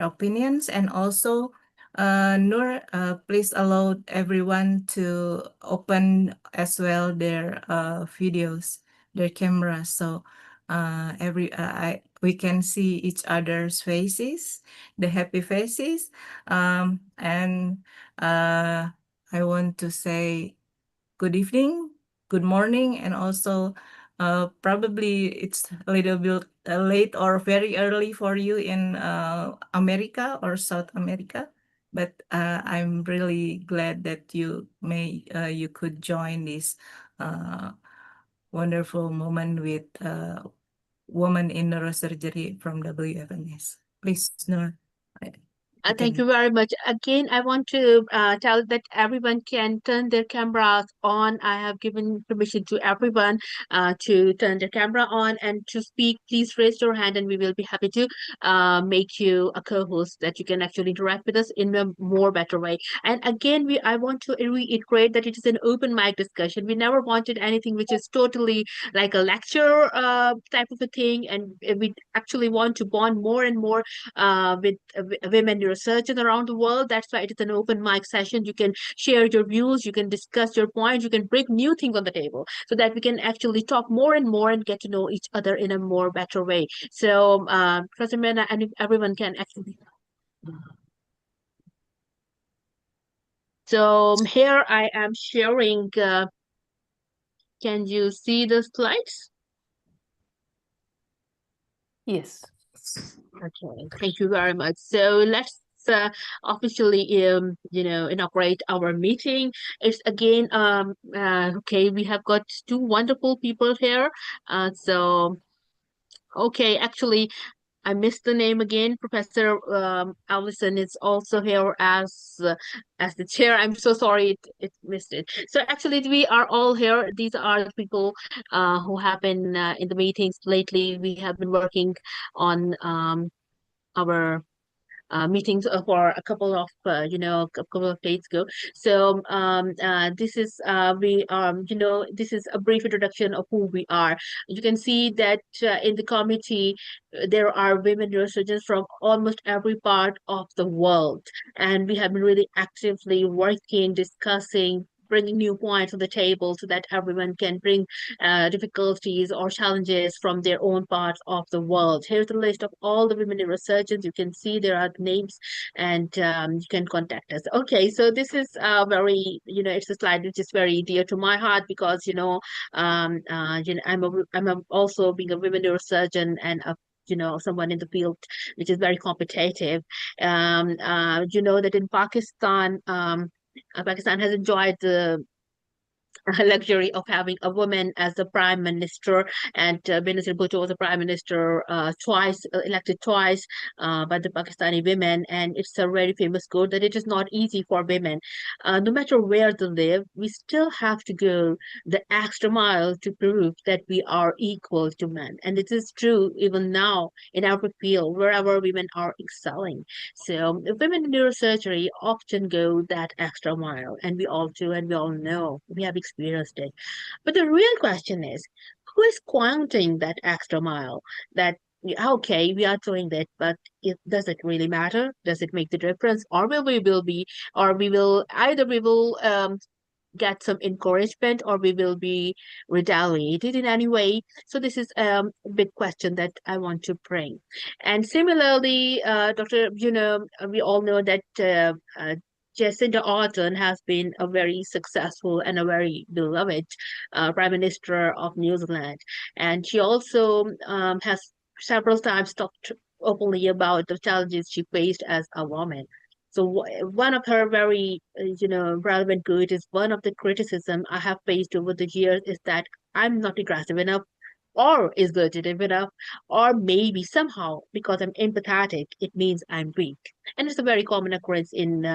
opinions. And also, Noor, please allow everyone to open as well their videos, their cameras, so we can see each other's faces, the happy faces. And I want to say good evening, good morning, and also probably it's a little bit late or very early for you in America or South America. But I'm really glad that you could join this uh, wonderful moment with woman in neurosurgery from WFNS. Please, Noor, you Thank can. you very much. Again, I want to tell that everyone can turn their cameras on. I have given permission to everyone to turn their camera on and to speak. Please raise your hand, and we will be happy to make you a co-host that you can actually interact with us in a more better way. And again, I want to reiterate that it is an open mic discussion. We never wanted anything which is totally like a lecture type of a thing, and we actually want to bond more and more with women researchers around the world. That's why it is an open mic session. You can share your views, you can discuss your points, you can bring new things on the table so that we can actually talk more and more and get to know each other in a more better way. So, Professor Mena and everyone can actually. So here I am sharing. Can you see the slides? Yes. Okay, thank you very much. So let's officially inaugurate our meeting. It's again okay, we have got two wonderful people here. So okay, actually I missed the name again. Professor Allison is also here as the chair. I'm so sorry, it missed it. So actually, we are all here. These are the people who have been in the meetings lately. We have been working on our meetings for a couple of a couple of days ago. So this is we this is a brief introduction of who we are. You can see that in the committee there are women neurosurgeons from almost every part of the world, and we have been really actively working, discussing, bringing new points on the table so that everyone can bring difficulties or challenges from their own parts of the world. Here's the list of all the women neurosurgeons. You can see there are names, and you can contact us. Okay, so this is very, it's a slide which is very dear to my heart because, also being a women neurosurgeon and a someone in the field which is very competitive. You know that in Pakistan, Pakistan has enjoyed the luxury of having a woman as the prime minister, and Benazir Bhutto was the prime minister twice, elected twice by the Pakistani women. And it's a very famous quote that it is not easy for women, no matter where they live, we still have to go the extra mile to prove that we are equal to men. And it is true even now in our field, wherever women are excelling. So women in neurosurgery often go that extra mile, and we all do, and we all know, we have experienced it. But the real question is, who is counting that extra mile? That okay, we are doing that, but does it really matter? Does it make the difference? Or will be, or we will either we will get some encouragement, or we will be retaliated in any way. So this is a big question that I want to bring. And similarly, Dr. We all know that Jacinda Ardern has been a very successful and a very beloved Prime Minister of New Zealand. And she also has several times talked openly about the challenges she faced as a woman. So one of her very, relevant quote is, one of the criticism I have faced over the years is that I'm not aggressive enough or assertive enough, or maybe somehow because I'm empathetic, it means I'm weak. And it's a very common occurrence in,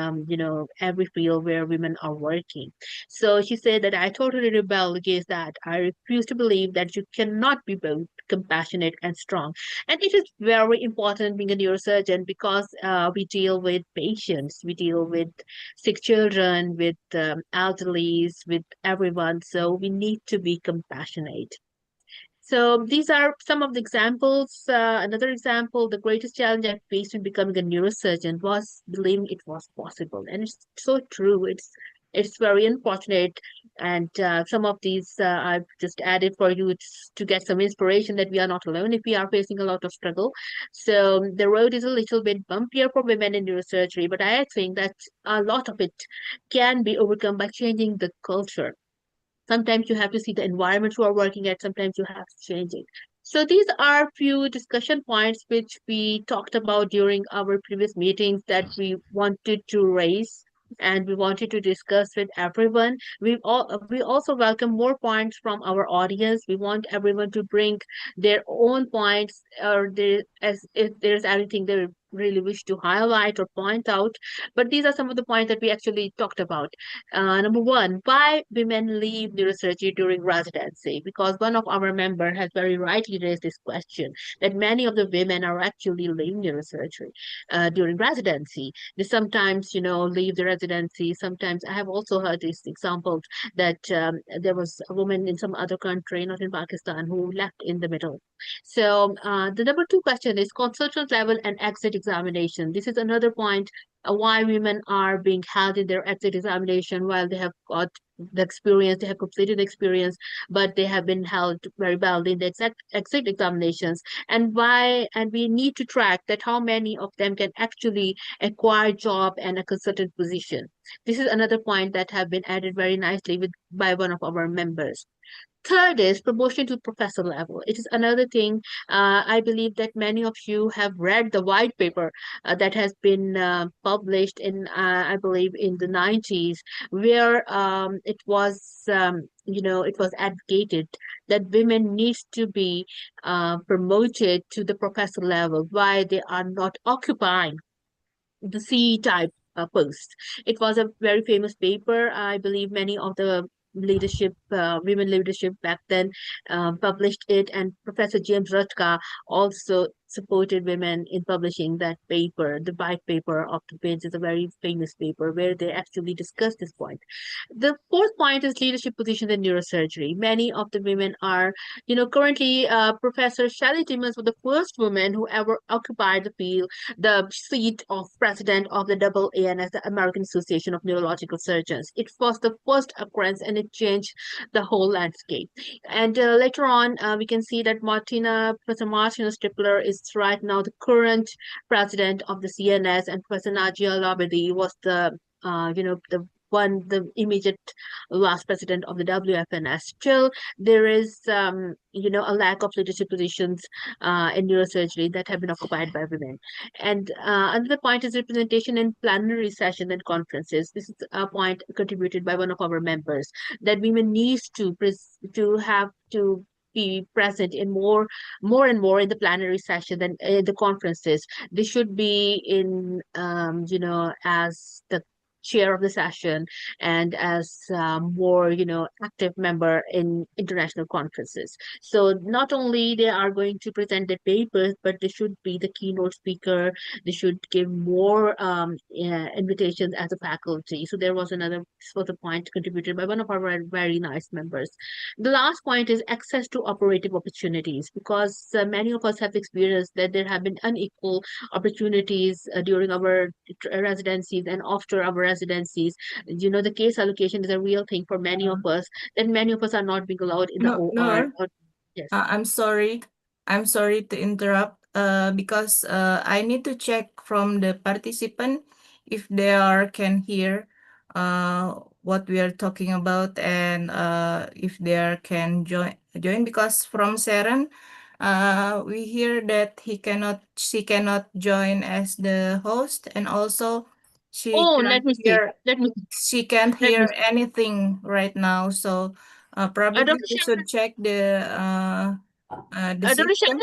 every field where women are working. So she said that I totally rebel against that. I refuse to believe that you cannot be both compassionate and strong. And it is very important being a neurosurgeon because we deal with patients, we deal with sick children, with elderlies, with everyone. So we need to be compassionate. So these are some of the examples. Another example, the greatest challenge I faced in becoming a neurosurgeon was believing it was possible, and it's so true. It's very unfortunate, and some of these I've just added for you to get some inspiration that we are not alone if we are facing a lot of struggle. So the road is a little bit bumpier for women in neurosurgery, but I think that a lot of it can be overcome by changing the culture. Sometimes you have to see the environment you are working at, sometimes you have to change it. So these are few discussion points which we talked about during our previous meetings that we wanted to raise and we wanted to discuss with everyone. We also welcome more points from our audience. We want everyone to bring their own points, or as if there's anything they really wish to highlight or point out. But these are some of the points that we actually talked about. Number one, why women leave neurosurgery during residency? Because one of our member has very rightly raised this question that many of the women are actually leaving neurosurgery during residency. They sometimes, leave the residency. Sometimes I have also heard this example that there was a woman in some other country, not in Pakistan, who left in the middle. So the number two question is consultant level and exit examination. This is another point why women are being held in their exit examination while they have got the experience, they have completed the experience, but they have been held very badly in the exit examinations. And we need to track that how many of them can actually acquire job and a consultant position. This is another point that have been added very nicely by one of our members. Third is promotion to professor level. It is another thing. I believe that many of you have read the white paper that has been published in, I believe, in the 90s, where it was advocated that women needs to be promoted to the professor level. Why they are not occupying the C type post. It was a very famous paper. I believe many of the women leadership back then published it, and Professor James Rutka also supported women in publishing that paper. The white paper of the page is a very famous paper where they actually discussed this point. The fourth point is leadership positions in neurosurgery. Many of the women are, currently Professor Shelley Timmons was the first woman who ever occupied the seat of president of the AANS, the American Association of Neurological Surgeons. It was the first occurrence and it changed the whole landscape. And later on, we can see that Professor Martina Stripler is right now the current president of the CNS, and Professor Najia Labadi was the immediate last president of the WFNS. Still, there is, a lack of leadership positions in neurosurgery that have been occupied by women. And another point is representation in plenary sessions and conferences. This is a point contributed by one of our members that women needs to have to be present in more and more in the plenary session than in the conferences. They should be in, as the chair of the session and as more active member in international conferences. So not only they are going to present the papers, but they should be the keynote speaker. They should give more invitations as a faculty. So this was a point contributed by one of our very nice members. The last point is access to operative opportunities, because many of us have experienced that there have been unequal opportunities during our residencies and after our residencies. The case allocation is a real thing for many of us, that many of us are not being allowed in the No, OR. Noor, Yes. I'm sorry. I'm sorry to interrupt. Because I need to check from the participant if they are can hear what we are talking about, and if they are can join, because from Seren we hear that she cannot join as the host, and also she Oh, can't let me see. hear Let me she can't let me hear see. anything right now. So probably Dr. we should check the Dr. system. Sharon,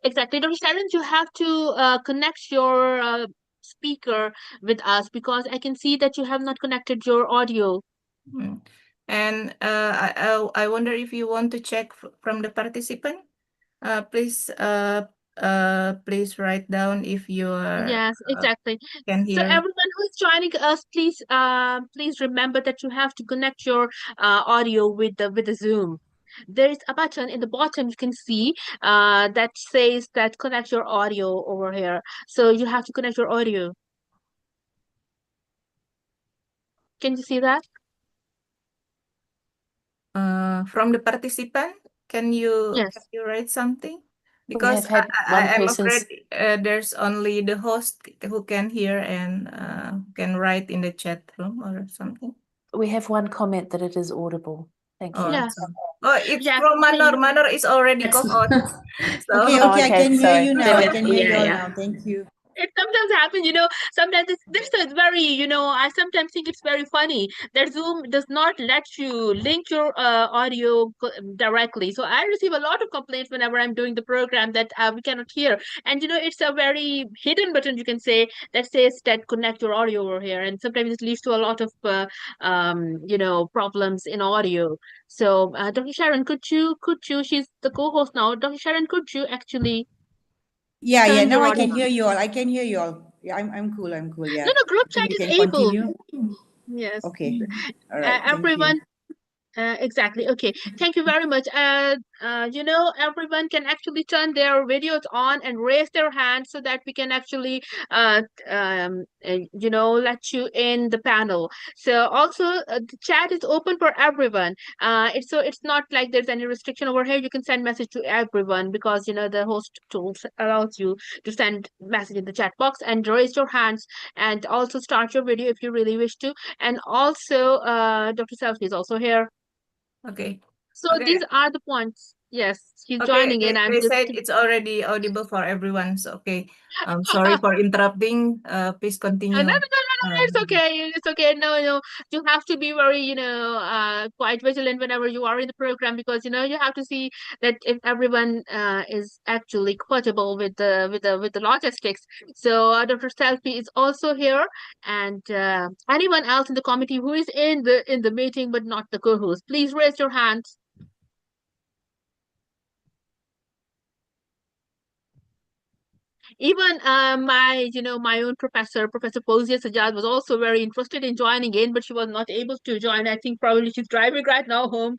exactly, Dr. Sharon, you have to connect your speaker with us, because I can see that you have not connected your audio. Mm. And I wonder if you want to check from the participant. Please write down if you are Yes, exactly. can So hear. everyone who is joining us, please remember that you have to connect your audio with the Zoom. there is a button in the bottom you can see that says that connect your audio over here. So you have to connect your audio. Can you see that? From the participant, can Yes. you write something? We Because have had one I'm person. afraid there's only the host who can hear and can write in the chat room or something. We have one comment that it is audible. Thank Oh, you. Yeah. it's Yeah. from Manor. Please. Manor is already That's co-host. okay, So Oh, okay, I okay, can hear sorry. you now. Then I it, can hear you Yeah, all yeah. now. Thank you. It sometimes happens, sometimes this is very, I sometimes think it's very funny that Zoom does not let you link your audio directly. So I receive a lot of complaints whenever I'm doing the program that we cannot hear. And it's a very hidden button, you can say, that says that connect your audio over here. And sometimes it leads to a lot of problems in audio. So Dr. Sharon, could you, she's the co-host now. Dr. Sharon, could you actually Yeah, yeah. turn Now your I audio can on? hear you all. I can hear you all. Yeah, I'm cool. I'm cool. No, Yeah. no, group I think chat we is can able. continue. Yes. Okay. All right. Thank you. Everyone, exactly. Okay. Thank you very much. Everyone can actually turn their videos on and raise their hands so that we can actually, let you in the panel. So also, the chat is open for everyone. It's not like there's any restriction over here. You can send message to everyone because the host tools allows you to send message in the chat box and raise your hands and also start your video if you really wish to. And also, Dr. Selfie is also here. okay, So okay, these are the points. Yes, he's okay. joining in. I'm They just said it's already audible for everyone. So okay. Sorry for interrupting. Please no, no, no, continue. no, no, it's okay. It's okay. No, no, you have to be very, quite vigilant whenever you are in the program because you have to see that if everyone is actually compatible with the logistics. So Dr. Selfie is also here, and anyone else in the committee who is in the meeting but not the co-host, please raise your hands. Even my own Professor Fawzia Sajjad, was also very interested in joining in, but she was not able to join. I think probably she's driving right now home.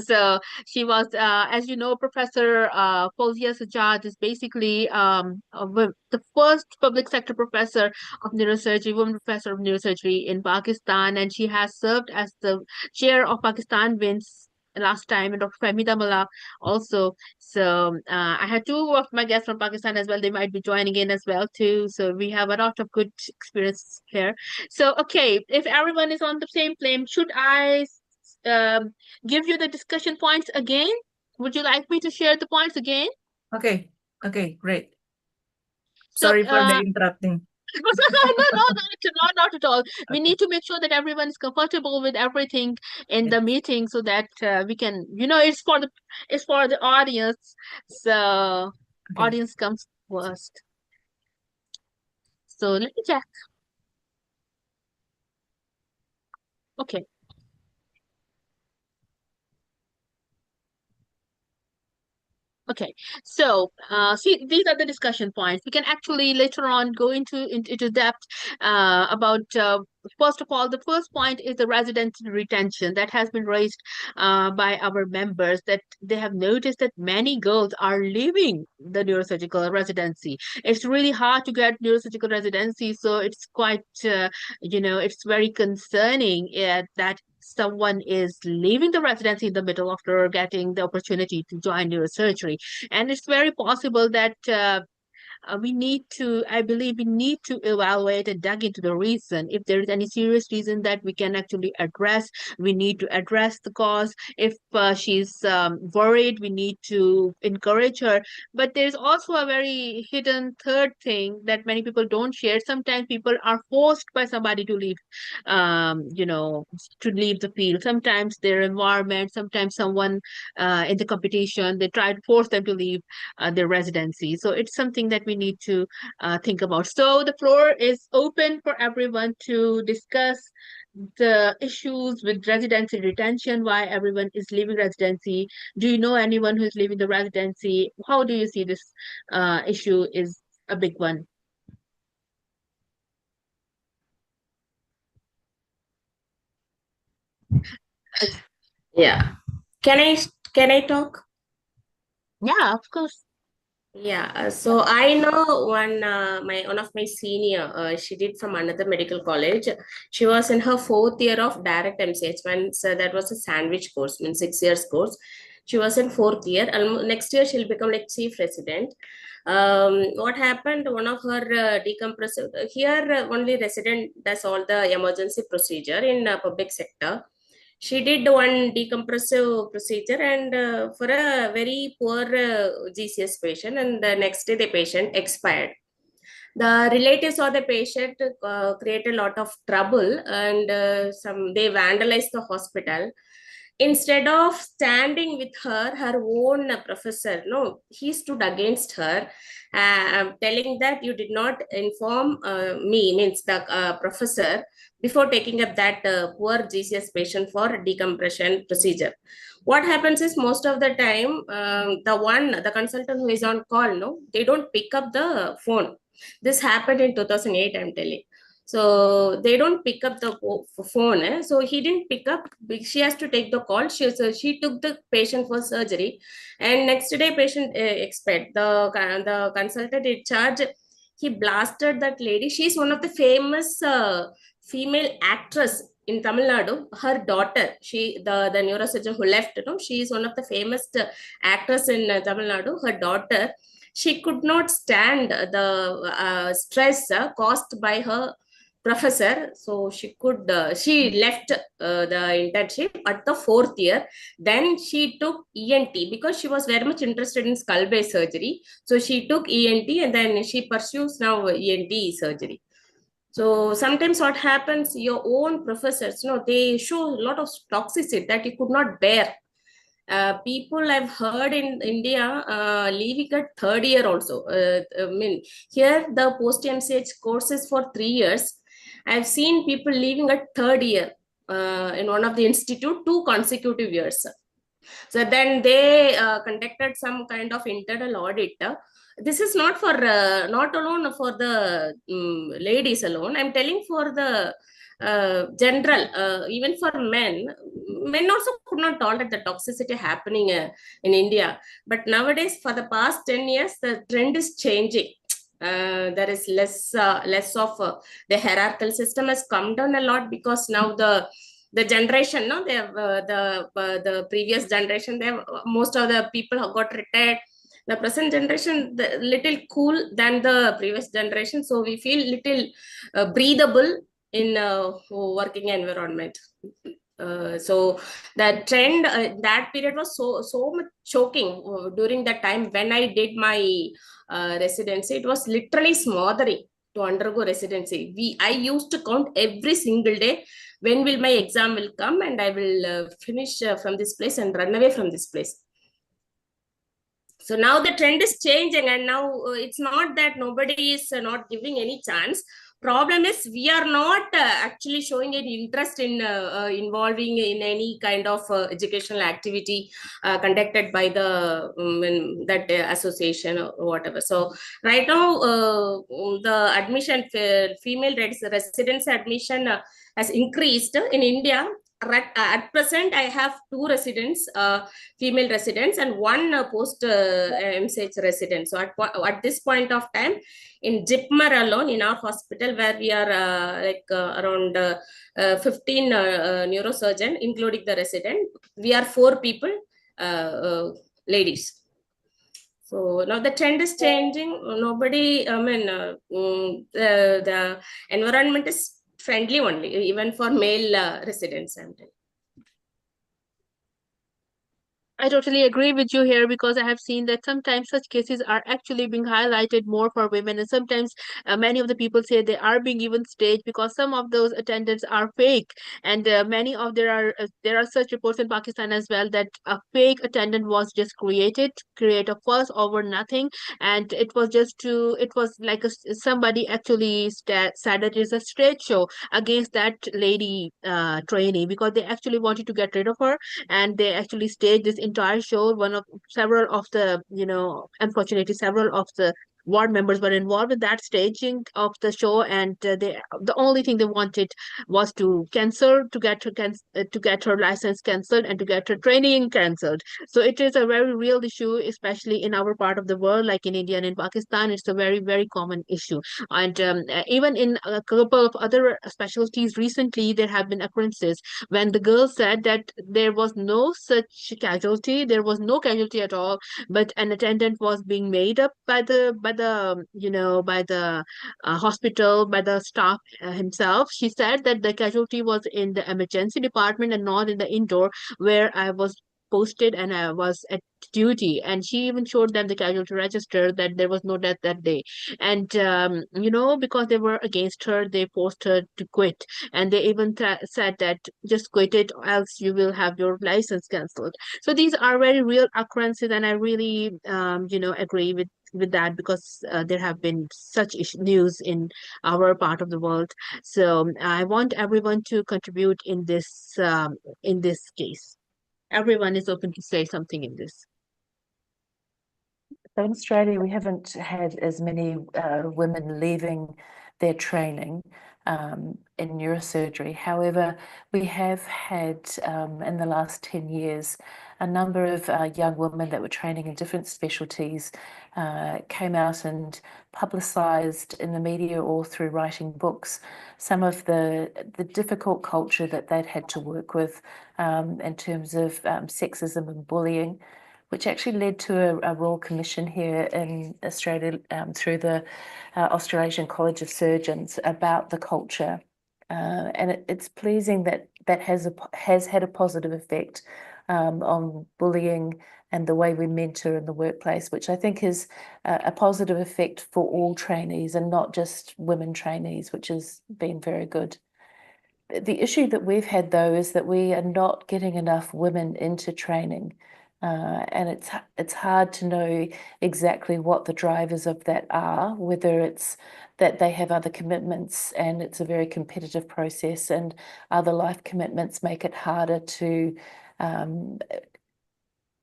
So she was, as you know, Professor Fawzia Sajjad is basically the first public sector professor of neurosurgery, woman professor of neurosurgery in Pakistan, and she has served as the chair of Pakistan Wins last time, and Dr. Fahmi Damala also. So I had two of my guests from Pakistan as well. They might be joining in as well too. So we have a lot of good experience here. So okay, if everyone is on the same plane, should I um, give you the discussion points again? Would you like me to share the points again? Okay, okay, great. So Sorry for the interrupting. no, not at all. We Okay, need to make sure that everyone is comfortable with everything in the yes. meeting so that we can, it's for the audience. So Okay. audience comes first. So let me check. Okay. Okay, so see, these are the discussion points. We can actually later on go into depth about. First of all, the first point is the resident retention that has been raised by our members, that they have noticed that many girls are leaving the neurosurgical residency. It's really hard to get neurosurgical residency, so it's quite, it's very concerning that someone is leaving the residency in the middle after getting the opportunity to join neurosurgery. And it's very possible that I believe we need to evaluate and dig into the reason. If there is any serious reason that we can actually address, we need to address the cause. If she's worried, we need to encourage her. But there's also a very hidden third thing that many people don't share. Sometimes people are forced by somebody to leave, to leave the field. Sometimes their environment, sometimes someone in the competition, they try to force them to leave their residency. So it's something that we need to think about. So the floor is open for everyone to discuss the issues with residency retention, why everyone is leaving residency. Do you know anyone who's leaving the residency? How do you see this issue is a big one? Yeah. Can I Can I talk? Yeah, of course. Yeah, so I know one of my senior, she did from another medical college. She was in her fourth year of direct MCH. Once that was a sandwich course, means 6 years course. She was in fourth year. Next year she'll become like chief resident. What happened? One of her decompressive here only resident does all the emergency procedure in public sector. She did one decompressive procedure and for a very poor GCS patient, and the next day the patient expired. The relatives of the patient created a lot of trouble, and they vandalized the hospital. Instead of standing with her, her own professor, no, he stood against her, telling that you did not inform me, means the professor, before taking up that poor GCS patient for decompression procedure. What happens is most of the time, the consultant who is on call, no, they don't pick up the phone. This happened in 2008, I'm telling. So they don't pick up the phone. So he didn't pick up. She has to take the call. She took the patient for surgery, and next day patient expired. The consultant in charge, he blasted that lady. She's one of the famous female actress in Tamil Nadu. Her daughter, the neurosurgeon who left, she is one of the famous actors in Tamil Nadu. Her daughter, she could not stand the stress caused by her professor, so she left the internship at the fourth year. Then she took ENT because she was very much interested in skull base surgery. So she took ENT, and then she pursues now ENT surgery. So sometimes what happens, your own professors, they show a lot of toxicity that you could not bear. People I've heard in India leaving at third year also. I mean, here the post MCH courses for 3 years. I've seen people leaving at third year in one of the institute 2 consecutive years. So then they conducted some kind of internal audit. This is not for not alone for the ladies alone. I'm telling for the general, even for men. Men also could not tolerate the toxicity happening in India. But nowadays, for the past 10 years, the trend is changing. There is less of the hierarchical system has come down a lot, because now the generation, no, they have the previous generation, they have, most of the people have got retired. The present generation, the little cool than the previous generation, so we feel little breathable in working environment. So the trend that period was so much choking during the time when I did my residency. It was literally smothering to undergo residency. I used to count every single day, when will my exam will come, and I will finish from this place and run away from this place. So now the trend is changing, and now it's not that nobody is not giving any chance. Problem is we are not actually showing any interest in involving in any kind of educational activity conducted by the that association or whatever. So right now the admission, female residence admission has increased in India. At present, I have 2 residents, female residents, and 1 post MCH resident. So at this point of time, in Jipmer alone, in our hospital, where we are around 15 neurosurgeon, including the resident, we are 4 people, ladies. So now the trend is changing. Nobody, I mean, the environment is friendly only, even for male residents. I'm telling. I totally agree with you here, because I have seen that sometimes such cases are actually being highlighted more for women, and sometimes many of the people say they are being even staged, because some of those attendants are fake, and many of there are such reports in Pakistan as well, that a fake attendant was just create a fuss over nothing, and it was like somebody actually said that it's a stage show against that lady trainee, because they actually wanted to get rid of her, and they actually staged this entire show. One of several of the, unfortunately, several of the ward members were involved in that staging of the show, and the only thing they wanted was to cancel, to get her license cancelled and to get her training cancelled. So it is a very real issue, especially in our part of the world, like in India and in Pakistan. It's a very, very common issue. And even in a couple of other specialties recently, there have been occurrences when the girl said that there was no such casualty, there was no casualty at all, but an attendant was being made up by the hospital, by the staff himself. She said that the casualty was in the emergency department and not in the indoor where I was posted and I was at duty. And she even showed them the casualty register that there was no death that day. And because they were against her, they forced her to quit. And they even said that just quit it, or else you will have your license cancelled. So these are very real occurrences, and I really, agree with that, because there have been such news in our part of the world. So I want everyone to contribute in this case. Everyone is open to say something in this. So in Australia, we haven't had as many women leaving their training in neurosurgery. However, we have had in the last 10 years a number of young women that were training in different specialties came out and publicised in the media or through writing books some of the difficult culture that they'd had to work with in terms of sexism and bullying, which actually led to a Royal Commission here in Australia through the Australasian College of Surgeons about the culture. And it's pleasing that that has had a positive effect on bullying and the way we mentor in the workplace, which I think is a positive effect for all trainees and not just women trainees, which has been very good. The issue that we've had, though, is that we are not getting enough women into training. And it's hard to know exactly what the drivers of that are, whether it's that they have other commitments and it's a very competitive process, and other life commitments make it harder to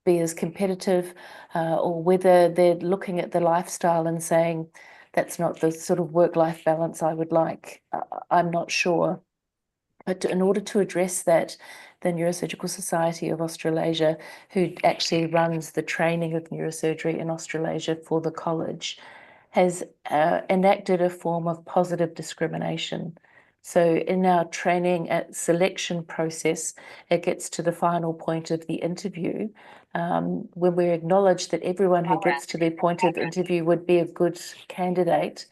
be as competitive, or whether they're looking at the lifestyle and saying that's not the sort of work-life balance I would like. I'm not sure. But in order to address that, the Neurosurgical Society of Australasia, who actually runs the training of neurosurgery in Australasia for the college, has enacted a form of positive discrimination. So in our training at selection process, it gets to the final point of the interview, when we acknowledge that everyone who gets to their point of interview would be a good candidate,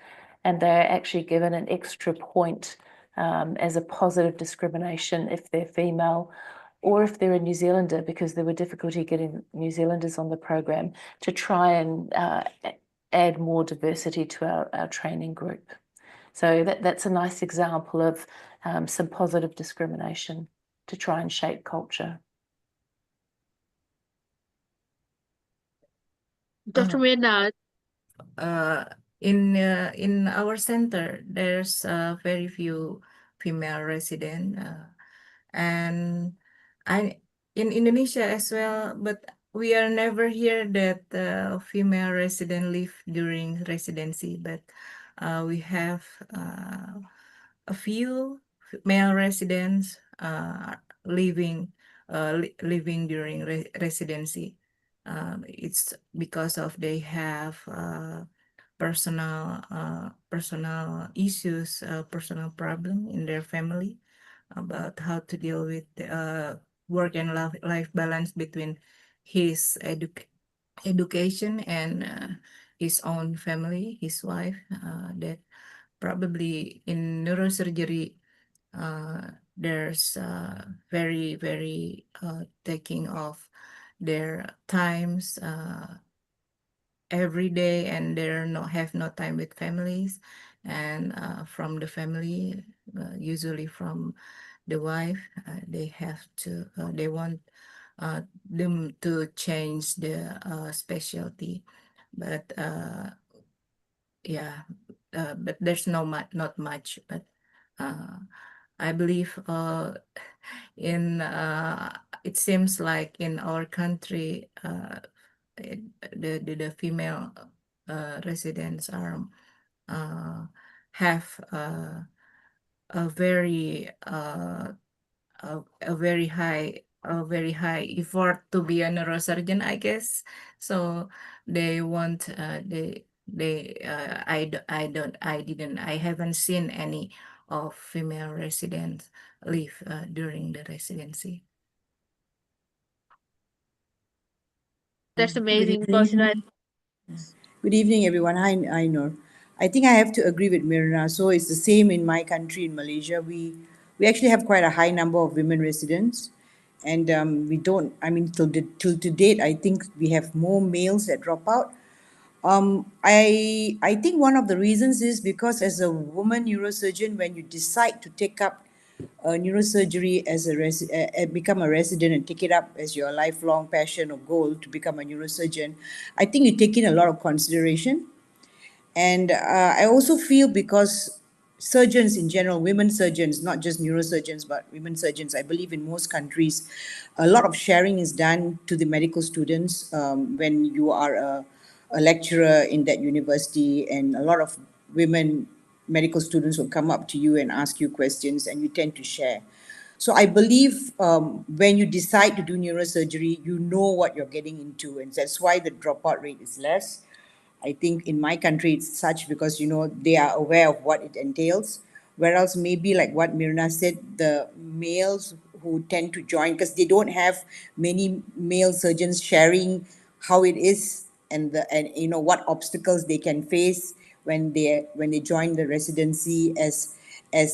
and they're actually given an extra point as a positive discrimination if they're female or if they're a New Zealander, because there were difficulty getting New Zealanders on the program, to try and add more diversity to our training group. So that's a nice example of some positive discrimination to try and shape culture. Dr. Mirna, in our center, there's very few female resident, and in Indonesia as well, but we are never here that female resident live during residency, but we have a few male residents living during residency. It's because of they have personal issues, personal problem in their family about how to deal with work and life balance between his education and his own family, his wife. That probably in neurosurgery, there's very, very taking of their times every day, and they have no time with families, and from the family, usually from the wife, they want them to change the specialty, but yeah, but there's not much, but I believe it seems like in our country, the female residents are have a very a very high effort to be a neurosurgeon, I guess. So they want I haven't seen any of female residents leave during the residency. That's Good amazing because evening. Good evening, everyone. Hi, Noor. I think I have to agree with Mirna. So it's the same in my country, in Malaysia. We actually have quite a high number of women residents, and we don't. I mean, till to date, I think we have more males that drop out. I think one of the reasons is because as a woman neurosurgeon, when you decide to take up neurosurgery as become a resident and take it up as your lifelong passion or goal to become a neurosurgeon, I think you take in a lot of consideration. And I also feel because surgeons in general, women surgeons, not just neurosurgeons, but women surgeons, I believe in most countries, a lot of sharing is done to the medical students when you are a lecturer in that university, and a lot of women medical students will come up to you and ask you questions, and you tend to share. So I believe when you decide to do neurosurgery, you know what you're getting into, and that's why the dropout rate is less. I think in my country it's such because they are aware of what it entails. Whereas maybe like what Mirna said, the males who tend to join because they don't have many male surgeons sharing how it is and what obstacles they can face when they join the residency as a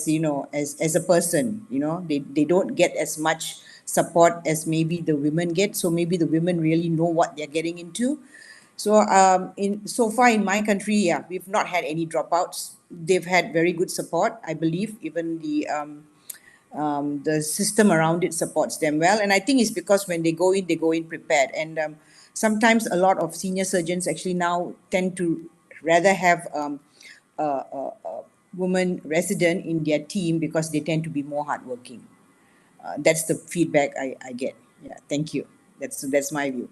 person. They don't get as much support as maybe the women get. So maybe the women really know what they're getting into. So in so far in my country, yeah, we've not had any dropouts. They've had very good support, I believe. Even the system around it supports them well, and I think it's because when they go in prepared. And sometimes a lot of senior surgeons actually now tend to rather have a woman resident in their team because they tend to be more hardworking. That's the feedback I get. Yeah, thank you. That's my view.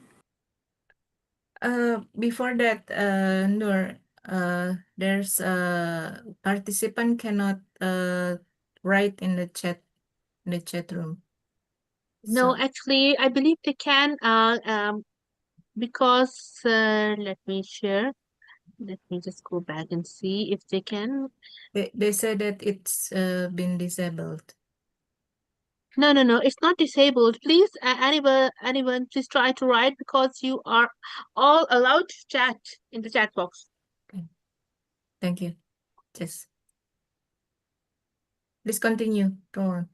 Before that, Noor, there's participant cannot write in the chat room. no, So actually, I believe they can. Because let me share. Let me just go back and see if they can. they said that it's been disabled. No, no, no. It's not disabled. Please, anyone, please try to write because you are all allowed to chat in the chat box. Okay. Thank you. Just please continue. Go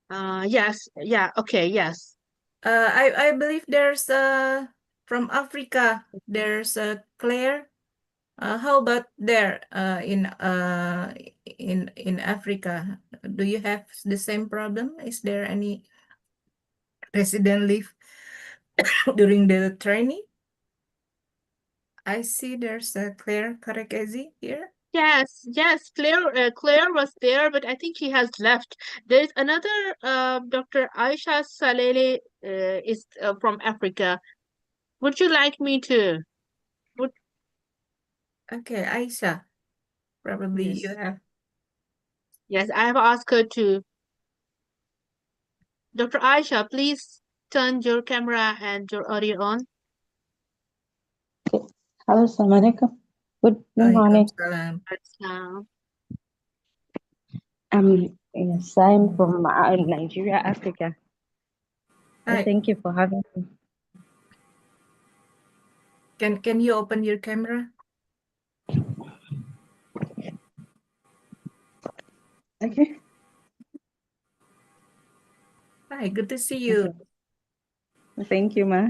on. Yes, yeah, okay, yes. I believe there's from Africa. There's Claire. How about there in Africa? Do you have the same problem? Is there any resident leave during the training? I see there's a Claire Karekezi here. Yes, yes, Claire was there, but I think she has left. There's another Dr. Aisha Salele is from Africa. Would you like me to? Would Okay, Aisha, probably Yes. you have. Yes, I have asked her to. Dr. Aisha, please turn your camera and your audio on. Halo, Assalamualaikum. Good morning. Waalaikumsalam. Yes, I'm from Nigeria, Africa. Hi. Thank you for having me. Can you open your camera? Okay. Hi, good to see you. Thank you, Ma.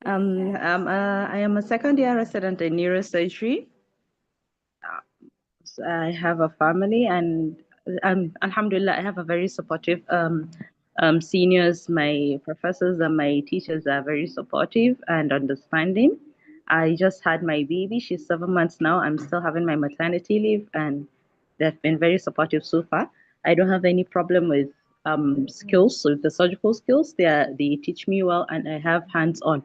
I am a second year resident in neurosurgery. I have a family, and Alhamdulillah, I have a very supportive seniors. My professors and my teachers are very supportive and understanding. I just had my baby. She's 7 months now. I'm still having my maternity leave, and they've been very supportive so far. I don't have any problem with skills, so the surgical skills. They teach me well, and I have hands-on.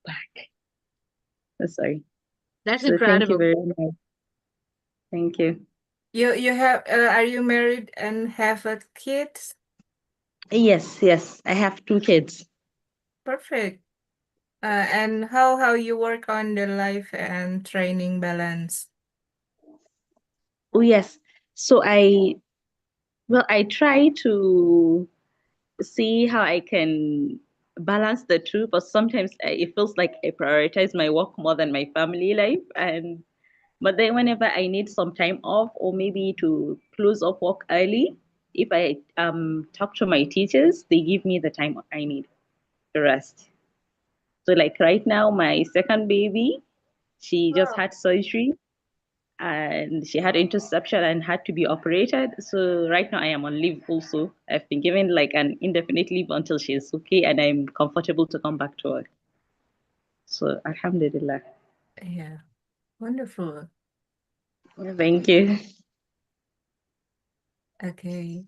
Back. Sorry. That's So thank you incredible. very much. Thank you. You have are you married and have a kids? Yes, yes. I have 2 kids. Perfect. And how you work on the life and training balance? Oh, yes. So I try to see how I can balance the two, but sometimes it feels like I prioritize my work more than my family life. But then whenever I need some time off or maybe to close off work early, if I talk to my teachers, they give me the time I need to rest. So like right now, my second baby, she just Wow. had surgery and she had interception and had to be operated. So right now I am on leave also. I've been given like an indefinite leave until she is okay and I'm comfortable to come back to work. So Alhamdulillah. Yeah. Wonderful. Thank you. Okay.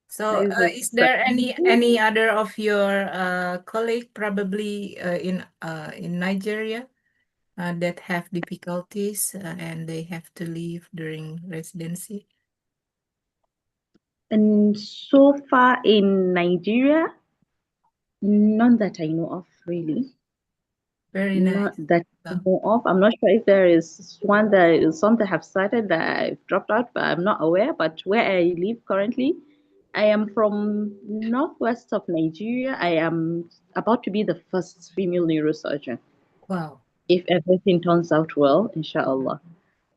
So, Is it is there any fine? other of your colleague probably in Nigeria that have difficulties and they have to leave during residency? And so far in Nigeria, none that I know of really. Very Not nice. that I know of. I'm not sure if there is one that is some that have started that I've dropped out, but I'm not aware. But where I live currently, I am from northwest of Nigeria. I am about to be the first female neurosurgeon Wow. if everything turns out well, inshallah.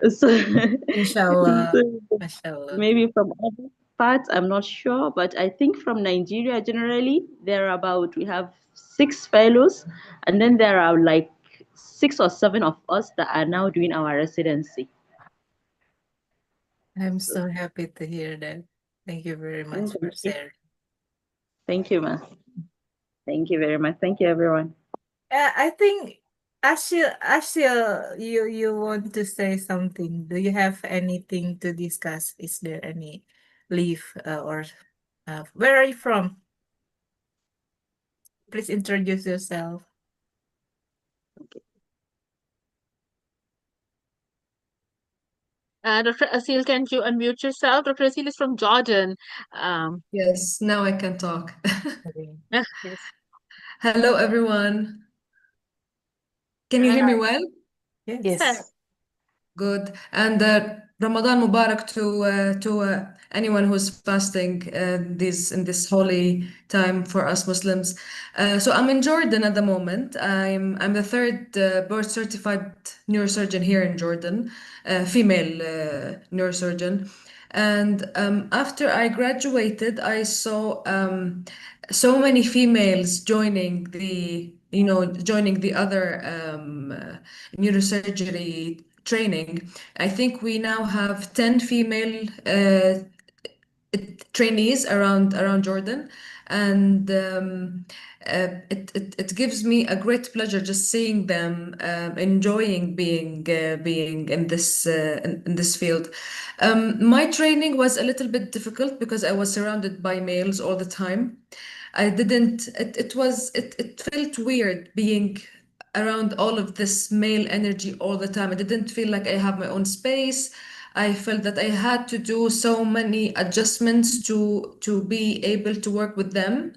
So, Inshallah. so Mashallah. maybe from other parts, I'm not sure, but I think from Nigeria generally, we have 6 fellows, and then there are like 6 or 7 of us that are now doing our residency. I'm So, so happy to hear that. Thank you very much thank for you. sharing. Thank you, man. Thank you very much. Thank you, everyone. I think Ashil, you want to say something? Do you have anything to discuss? Is there any leave or where are you from? Please introduce yourself. Dr. Asil, can you unmute yourself? Dr. Asil is from Jordan. Yes, now I can talk. Okay. Yes. Hello, everyone. Can you hear me well? Yes. Yes. Good. And Ramadan Mubarak to anyone who's fasting in this holy time for us Muslims. So I'm in Jordan at the moment. I'm the third board certified neurosurgeon here in Jordan, female neurosurgeon. And after I graduated, I saw so many females joining the other neurosurgery training. I think we now have 10 female trainees around Jordan, and it gives me a great pleasure just seeing them enjoying being in this field. My training was a little bit difficult because I was surrounded by males all the time. I didn't. It felt weird being around all of this male energy all the time. I didn't feel like I have my own space. I felt that I had to do so many adjustments to be able to work with them.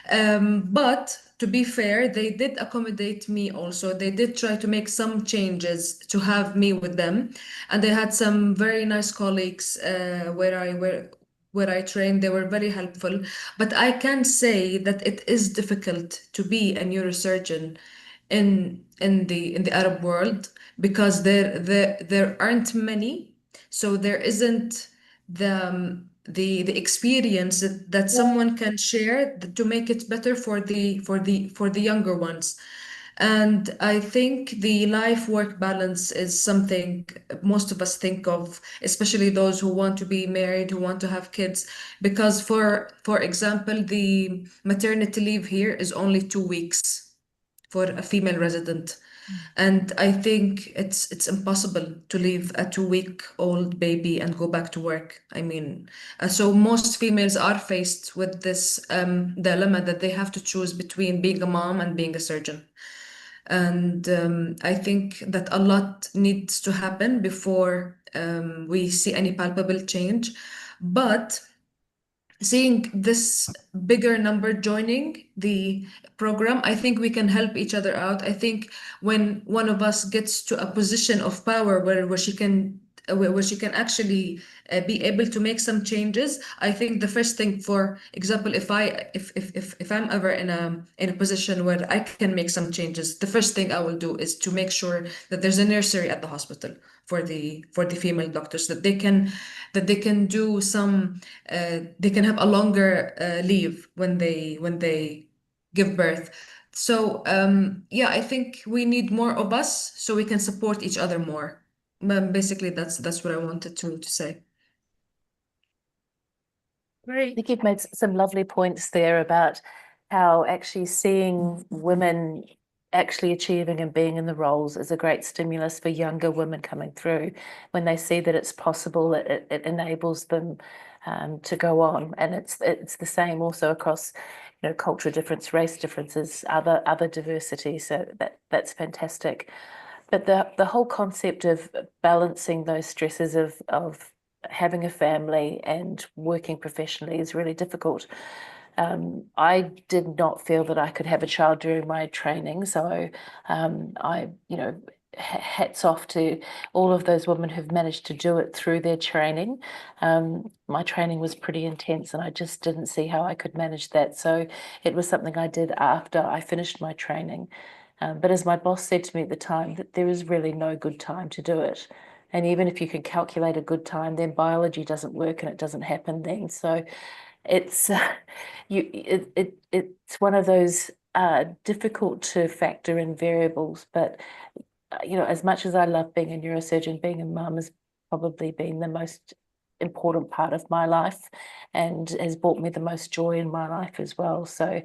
But to be fair, they did accommodate me also. They did try to make some changes to have me with them, and they had some very nice colleagues where I trained. They were very helpful. But I can say that it is difficult to be a neurosurgeon in the Arab world because there aren't many, so there isn't the experience that someone can share to make it better for the younger ones. And I think the life work balance is something most of us think of, especially those who want to be married, who want to have kids, because for example, the maternity leave here is only 2 weeks for a female resident. And I think it's impossible to leave a 2-week-old baby and go back to work. I mean, so most females are faced with this dilemma that they have to choose between being a mom and being a surgeon. And I think that a lot needs to happen before we see any palpable change. But seeing this bigger number joining the program, I think we can help each other out. I think when one of us gets to a position of power where she can where she can actually be able to make some changes, I think the first thing, for example, if I'm ever in a position where I can make some changes, the first thing I will do is to make sure that there's a nursery at the hospital for the female doctors, that they can do some they can have a longer leave when they give birth. So yeah, I think we need more of us so we can support each other more. Basically, that's what I wanted to say. I Great. think you've made some lovely points there about how actually seeing women actually achieving and being in the roles is a great stimulus for younger women coming through. When they see that it's possible, it enables them to go on. And it's the same also across, cultural difference, race differences, other diversity. So that's fantastic. But the whole concept of balancing those stresses of having a family and working professionally is really difficult. I did not feel that I could have a child during my training, so hats off to all of those women who've managed to do it through their training. My training was pretty intense, and I just didn't see how I could manage that. So it was something I did after I finished my training. But as my boss said to me at the time, that there is really no good time to do it. And even if you can calculate a good time, then biology doesn't work and it doesn't happen then. So it's it's one of those difficult to factor in variables. But as much as I love being a neurosurgeon, being a mum has probably been the most important part of my life and has brought me the most joy in my life as well. So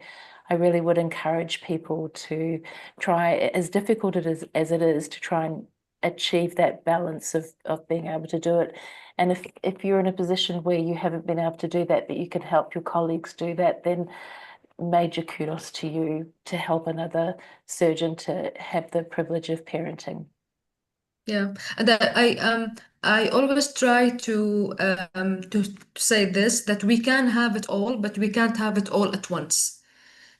I really would encourage people to try, as difficult as it is, to try and achieve that balance of being able to do it. And if you're in a position where you haven't been able to do that, but you can help your colleagues do that, then major kudos to you to help another surgeon to have the privilege of parenting. Yeah, and I always try to say this, that we can have it all, but we can't have it all at once.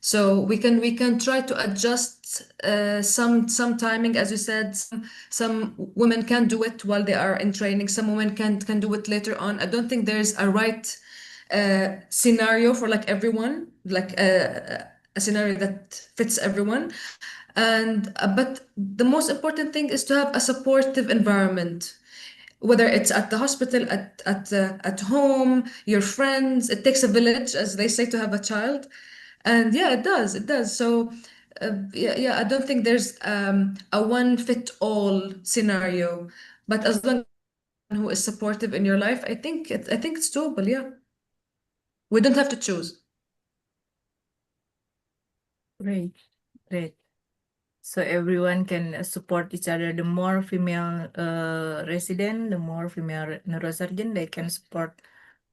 So we can try to adjust some timing, as you said. Some women can do it while they are in training. Some women can do it later on. I don't think there's a right scenario for like everyone, like a scenario that fits everyone. And but the most important thing is to have a supportive environment, whether it's at the hospital, at home, your friends. It takes a village, as they say, to have a child. And yeah, it does. So yeah, I don't think there's a one fit all scenario, but as long as who is supportive in your life, I think it's doable. Yeah, we don't have to choose. Great. Great. So everyone can support each other. The more female resident, the more female neurosurgeon they can support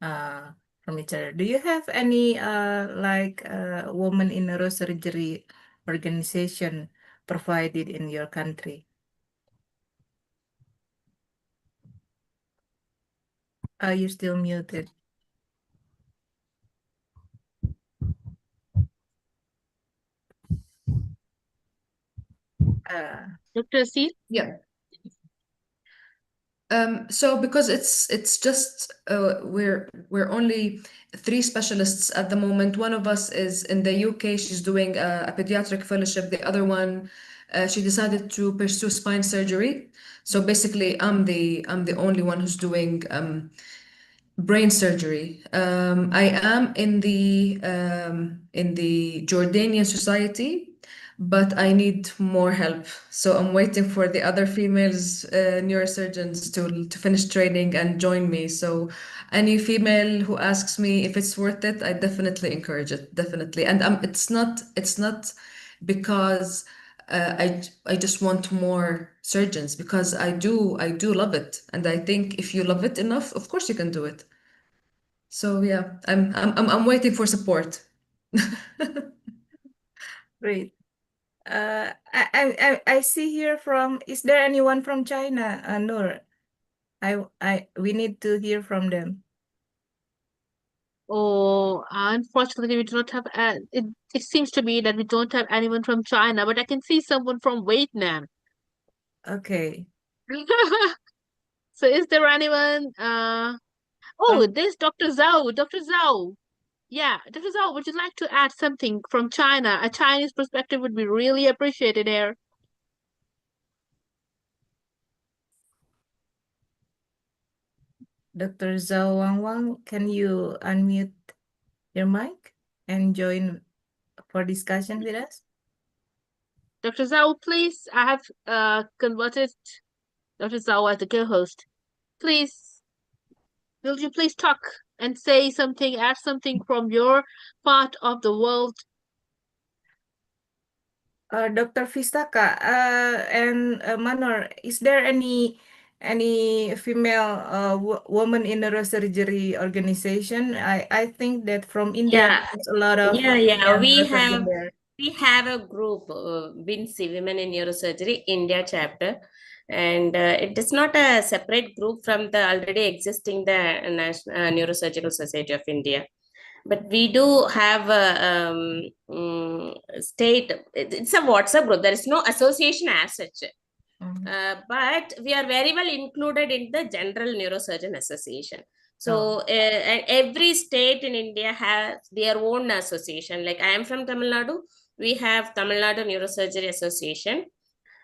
from each other. Do you have any woman in neurosurgery organization provided in your country? You're still muted. Dr. Aseel? Yeah. So because it's just we're only 3 specialists at the moment. One of us is in the UK. She's doing a pediatric fellowship. The other one, she decided to pursue spine surgery. So basically, I'm the only one who's doing brain surgery. I am in the Jordanian society, but I need more help. So I'm waiting for the other females neurosurgeons to finish training and join me. So any female who asks me if it's worth it, I definitely encourage it, definitely. And it's not because I just want more surgeons, because I do love it, and I think if you love it enough, of course you can do it. So yeah, I'm waiting for support. Great. I see here from, is there anyone from China, Noor? We need to hear from them. Oh, unfortunately, we do not have. It seems to me that we don't have anyone from China, but I can see someone from Vietnam. Okay. So, is there anyone? Oh, From there's Dr. Zhao. Dr. Zhao. Yeah, Dr. Zhao, would you like to add something from China? A Chinese perspective would be really appreciated here. Dr. Zhao Wang Wang, can you unmute your mic and join for discussion with us? Dr. Zhao, please. I have converted Dr. Zhao as the co-host. Please, will you please talk and say something, add something from your part of the world? Dr. Vistaka, and Manor, is there any female woman in neurosurgery organization? I think that from India Yeah, there's a lot of yeah. female neurosurgeon there. We have a group, Vinci Women in Neurosurgery India chapter, and it is not a separate group from the already existing the National Neurosurgical Society of India. But we do have a state. It's a WhatsApp group. There is no association as such. Mhm. But we are very well included in the General Neurosurgeon Association. Oh, So every state in India has their own association. Like I am from Tamil Nadu, we have Tamil Nadu Neurosurgery Association,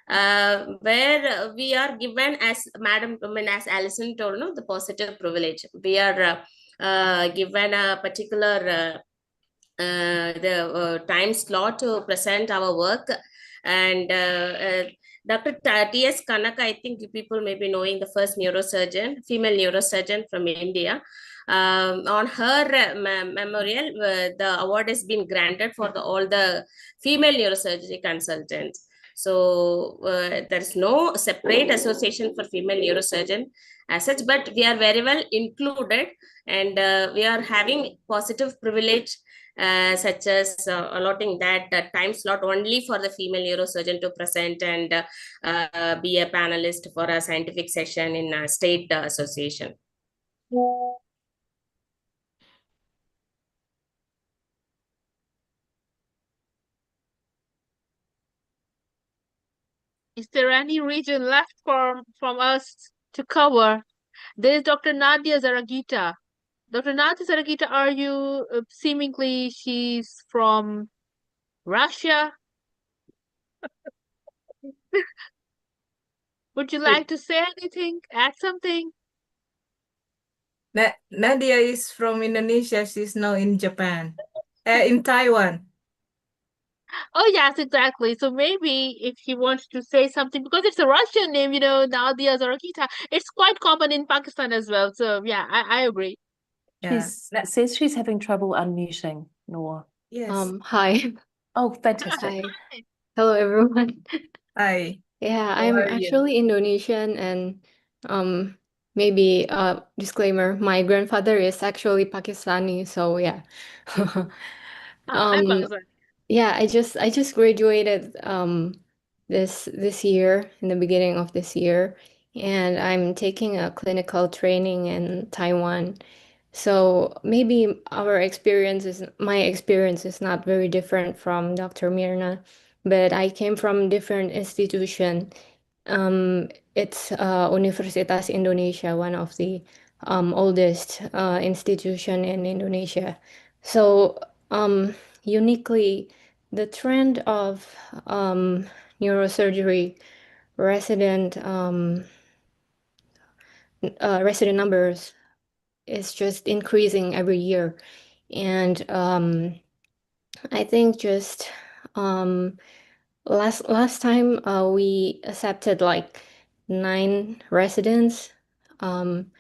where we are given, as Madam, I mean, as Alison told, no, the positive privilege. We are given a particular the time slot to present our work. And Dr. T.S. Kanaka, I think you people may be knowing, the first neurosurgeon, female neurosurgeon from India. On her memorial, the award has been granted for all the female neurosurgery consultants. So there's no separate association for female neurosurgeon as such, but we are very well included, and we are having positive privilege, such as allotting that time slot only for the female neurosurgeon to present and be a panelist for a scientific session in a state association. Is there any region left from us to cover? There is Dr. Nadia Zaragita. Dr. Nadia Zaragita, are you seemingly she's from Russia? Would you like to say anything? Add something? Nadia is from Indonesia. She's now in Japan, in Taiwan. Oh, yes, exactly. So maybe if he wants to say something, because it's a Russian name, Nadia Zaragita, it's quite common in Pakistan as well. So yeah, I agree. Yeah. Says she's having trouble unmuting, Noor. Yes. Hi. Oh, fantastic. Hi. Hello, everyone. Hi. Yeah, How I'm are you? actually Indonesian, and maybe disclaimer, my grandfather is actually Pakistani, so yeah. I'm Um, Pakistan. yeah, I just graduated this year, in the beginning of this year, and I'm taking a clinical training in Taiwan. So maybe my experience is not very different from Dr. Mirna, but I came from different institution. It's Universitas Indonesia, one of the oldest institution in Indonesia. So uniquely, the trend of neurosurgery resident resident numbers is just increasing every year. And I think just um, last time we accepted like 9 residents um,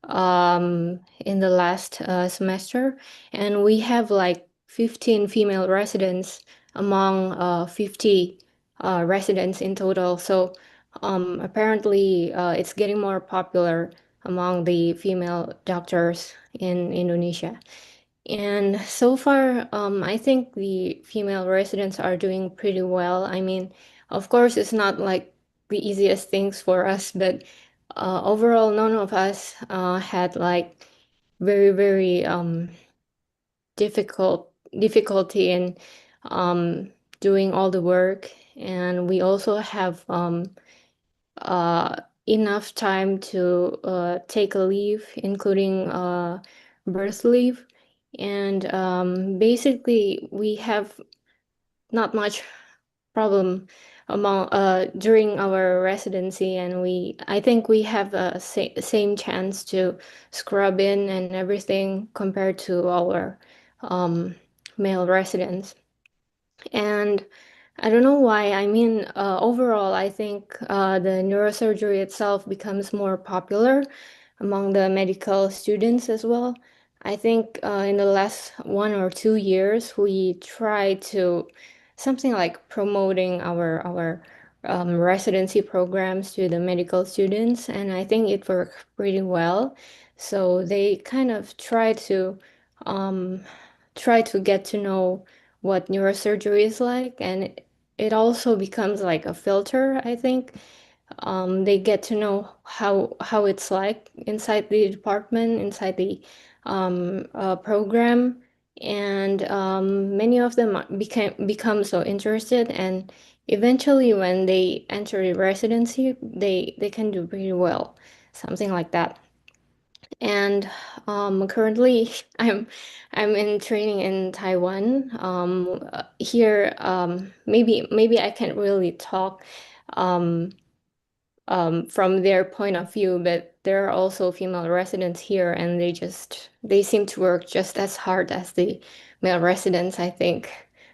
in the last semester, and we have like 15 female residents among 50 residents in total. So apparently it's getting more popular among the female doctors in Indonesia. And so far, I think the female residents are doing pretty well. I mean, of course, it's not like the easiest things for us, but overall, none of us had like very, very difficulty in doing all the work. And we also have uh, enough time to take a leave, including birth leave. And basically, we have not much problem among during our residency, and I think we have a same chance to scrub in and everything compared to our um, male residents. And I don't know why. I mean, overall, I think the neurosurgery itself becomes more popular among the medical students as well. I think in the last 1 or 2 years, we tried to something like promoting our residency programs to the medical students, and I think it worked pretty well. So they kind of um, try to get to know what neurosurgery is like, and it also becomes like a filter, I think. They get to know how it's like inside the department, inside the program, and many of them become so interested, and eventually when they enter the residency, they can do pretty well, something like that. And currently, I'm in training in Taiwan. Here, maybe I can't really talk um, from their point of view, but there are also female residents here, and they seem to work just as hard as the male residents, I think.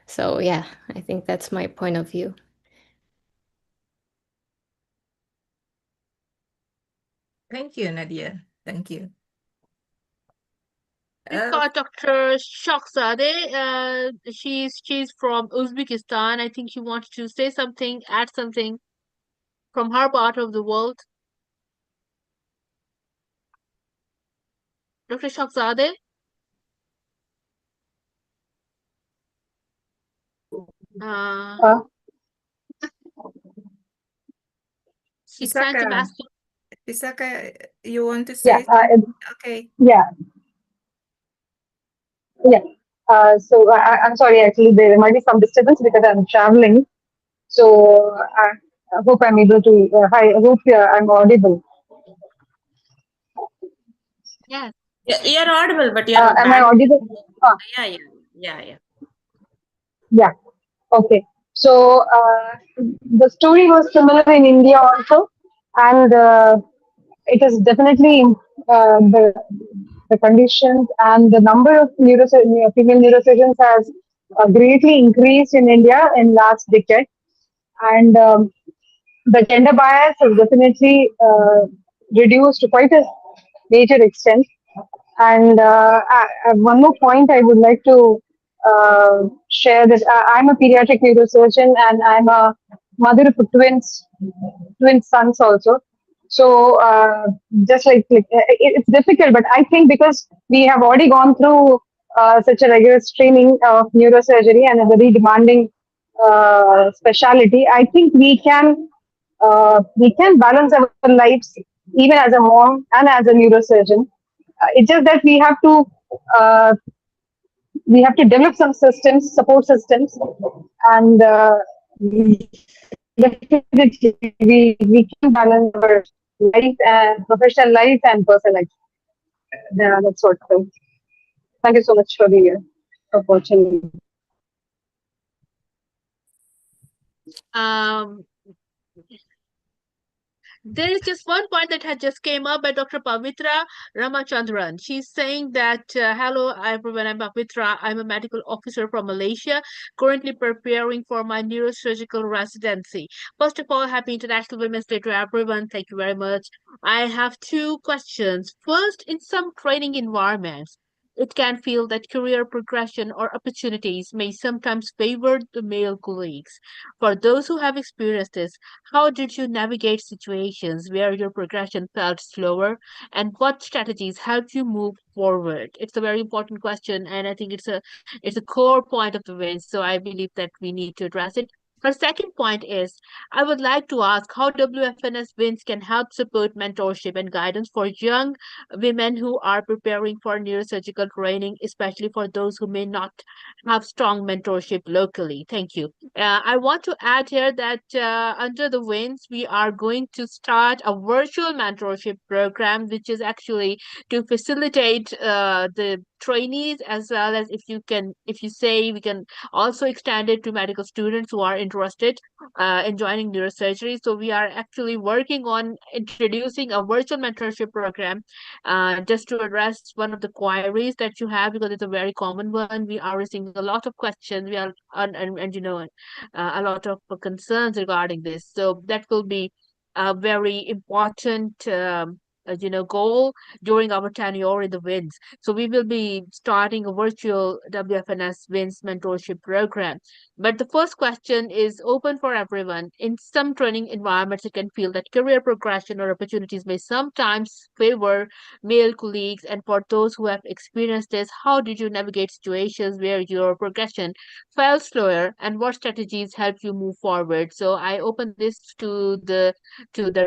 So yeah, I think that's my point of view. Thank you, Nadia. Thank you. We've got Dr. Shokzadeh. She's from Uzbekistan. I think she wants to say something, add something from her part of the world. Dr. Shokzadeh? Uh, Uh, she's trying to Pisaka, master. Pisaka, you want to yeah, say something? Okay. yeah, yeah. I'm sorry, actually, there might be some disturbance because I'm traveling. So I hope I'm able to. I hope I'm audible. Yes. You're audible, but your Am I band. audible? Yeah, yeah, yeah, yeah. Yeah. Okay. So the story was similar in India also, and it is definitely the conditions and the number of female neurosurgeons has greatly increased in India in last decade, and the gender bias has definitely reduced to quite a major extent. And one more point I would like to share that I'm a pediatric neurosurgeon and I'm a mother of twin sons also. So just it's difficult, but I think because we have already gone through such a rigorous training of neurosurgery and a very demanding specialty, I think we can balance our lives even as a mom and as a neurosurgeon. It's just that uh, we have to develop some systems, support systems, and definitely we can balance our life and professional life and personal life. Yeah, that's what. Thank you so much for the opportunity. Um, there is just one point that had just came up by Dr. Pavitra Ramachandran. She's saying that, hello everyone, I'm Pavitra. I'm a medical officer from Malaysia, currently preparing for my neurosurgical residency. First of all, happy International Women's Day to everyone. Thank you very much. I have two questions. First, in some training environments, it can feel that career progression or opportunities may sometimes favor the male colleagues. For those who have experienced this, how did you navigate situations where your progression felt slower, and what strategies helped you move forward? It's a very important question, and I think it's a core point of the win. So I believe that we need to address it. Our second point is I would like to ask how WFNS Wins can help support mentorship and guidance for young women who are preparing for neurosurgical training, especially for those who may not have strong mentorship locally. Thank you. I want to add here that under the Wins, we are going to start a virtual mentorship program, which is actually to facilitate the trainees, as well as if you say we can also extend it to medical students who are interested in joining neurosurgery. So we are actually working on introducing a virtual mentorship program just to address one of the queries that you have, because it's a very common one. We are receiving a lot of questions. We are and a lot of concerns regarding this. So that will be a very important goal during our tenure in the WINS. So we will be starting a virtual WFNS WINS mentorship program. But the first question is open for everyone. In some training environments, it can feel that career progression or opportunities may sometimes favor male colleagues. And for those who have experienced this, how did you navigate situations where your progression felt slower, and what strategies helped you move forward? So I open this to the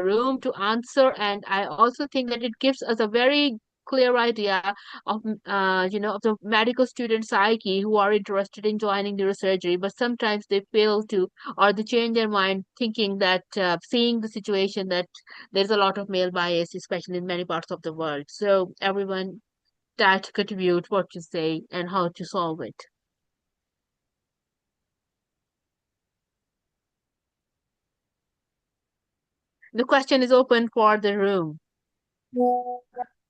room to answer, and I also think that it gives us a very clear idea of of the medical student psyche who are interested in joining neurosurgery, but sometimes they fail to, or they change their mind thinking that seeing the situation that there's a lot of male bias, especially in many parts of the world. So everyone that contribute what to say and how to solve it. The question is open for the room.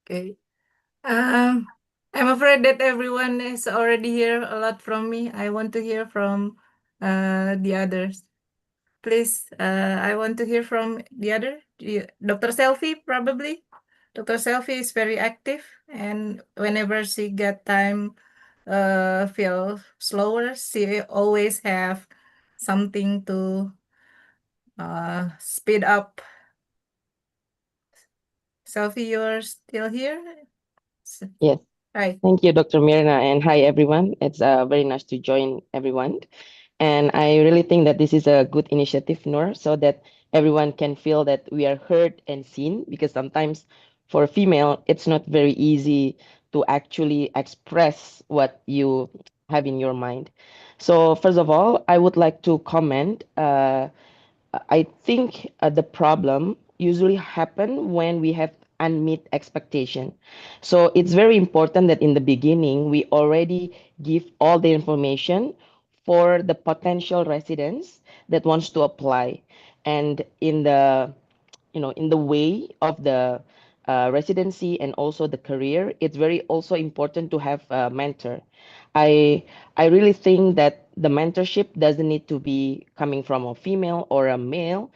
Okay. I'm afraid that everyone is already hear a lot from me. I want to hear from the others. Please, I want to hear from the other. Dr. Selfie, probably. Dr. Selfie is very active, and whenever she get time, feel slower, she always have something to speed up. Selfie, you're still here? Yes. Hi. Thank you, Dr. Mirna, and hi, everyone. It's very nice to join everyone. And I really think that this is a good initiative, Noor, so that everyone can feel that we are heard and seen, because sometimes for a female, it's not very easy to actually express what you have in your mind. So first of all, I would like to comment. I think the problem usually happen when we have unmet expectation. So it's very important that in the beginning we already give all the information for the potential residents that wants to apply, and in the in the way of the residency and also the career, it's very also important to have a mentor. I i really think that the mentorship doesn't need to be coming from a female or a male.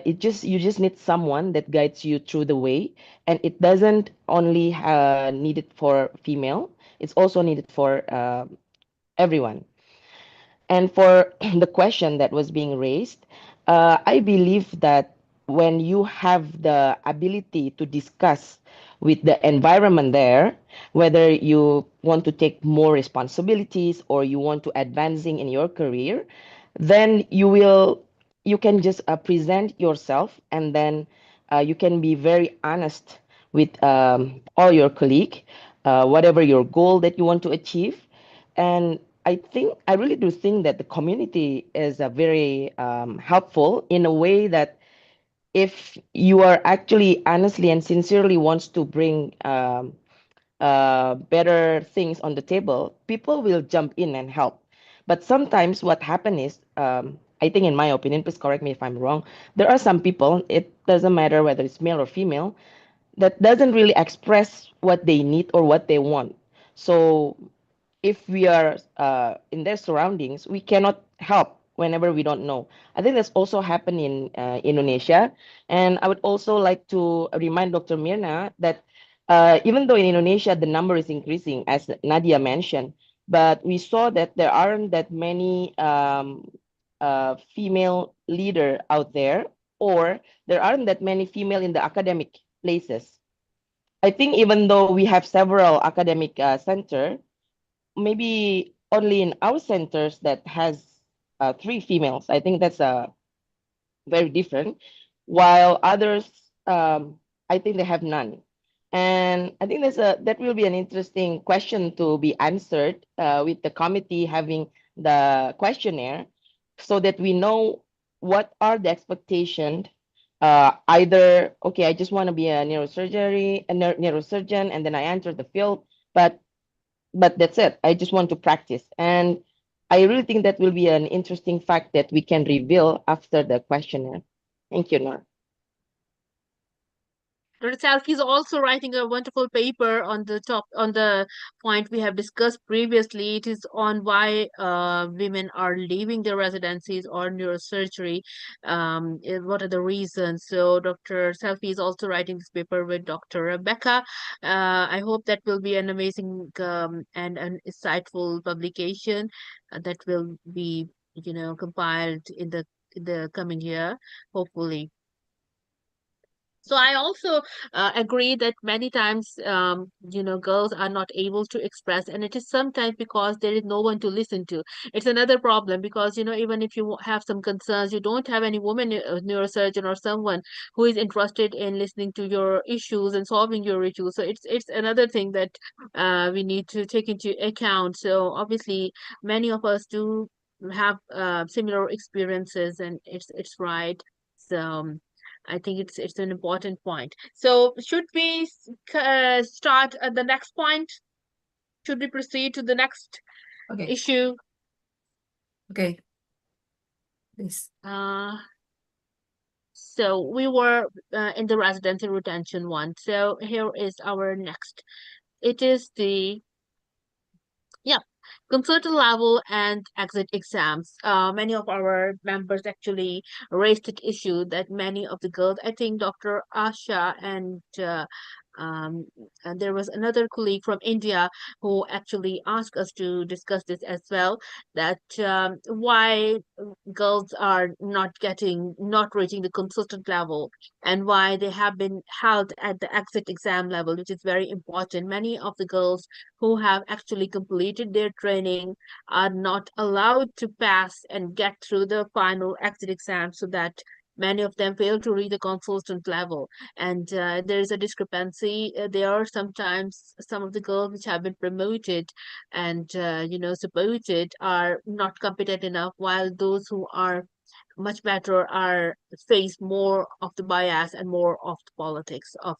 You just need someone that guides you through the way, and it doesn't only need it for female, it's also needed for everyone. And for the question that was being raised, I believe that when you have the ability to discuss with the environment there, whether you want to take more responsibilities or you want to advancing in your career, then you can just present yourself, and then you can be very honest with all your colleague, whatever your goal that you want to achieve. And I really do think that the community is a very helpful in a way that if you are actually honestly and sincerely wants to bring better things on the table, people will jump in and help. But sometimes what happen is, I think in my opinion, please correct me if I'm wrong, there are some people, it doesn't matter whether it's male or female, that doesn't really express what they need or what they want. So if we are in their surroundings, we cannot help whenever we don't know. I think that's also happened in Indonesia. And I would also like to remind Dr. Mirna that Even though in Indonesia the number is increasing, as Nadia mentioned, but we saw that there aren't that many female leader out there, or there aren't that many female in the academic places. I think even though we have several academic center, maybe only in our centers that has three females. I think that's very different, while others, I think they have none. And I think that will be an interesting question to be answered with the committee having the questionnaire, so that we know what are the expectations. Either, okay, I just want to be a neurosurgeon, and then I enter the field, but that's it. I just want to practice. And I really think that will be an interesting fact that we can reveal after the questionnaire. Thank you, Noor. Dr. Salki is also writing a wonderful paper on the point we have discussed previously. It is on why women are leaving their residencies or neurosurgery. What are the reasons? So Dr. Salki is also writing this paper with Dr. Rebecca. I hope that will be an amazing and an insightful publication that will be, compiled in the coming year, hopefully. So I also agree that many times, girls are not able to express, and it is sometimes because there is no one to listen to. It's another problem because, even if you have some concerns, you don't have any woman neurosurgeon or someone who is interested in listening to your issues and solving your issues. So it's another thing that we need to take into account. So obviously, many of us do have similar experiences, and it's right. So. I think it's an important point. So should we start at the next point? Should we proceed to the next Okay. issue? Okay. Please. So we were in the residential retention one. So here is our next. It is the consultant level and exit exams. Many of our members actually raised the issue that many of the girls, I think Dr. Asha um, and there was another colleague from India who actually asked us to discuss this as well, that why girls are not reaching the consultant level, and why they have been held at the exit exam level, which is very important. Many of the girls who have actually completed their training are not allowed to pass and get through the final exit exam, so that many of them fail to reach the consultant level. And there is a discrepancy. There are sometimes some of the girls which have been promoted and supported are not competent enough, while those who are much better are face more of the bias and more of the politics of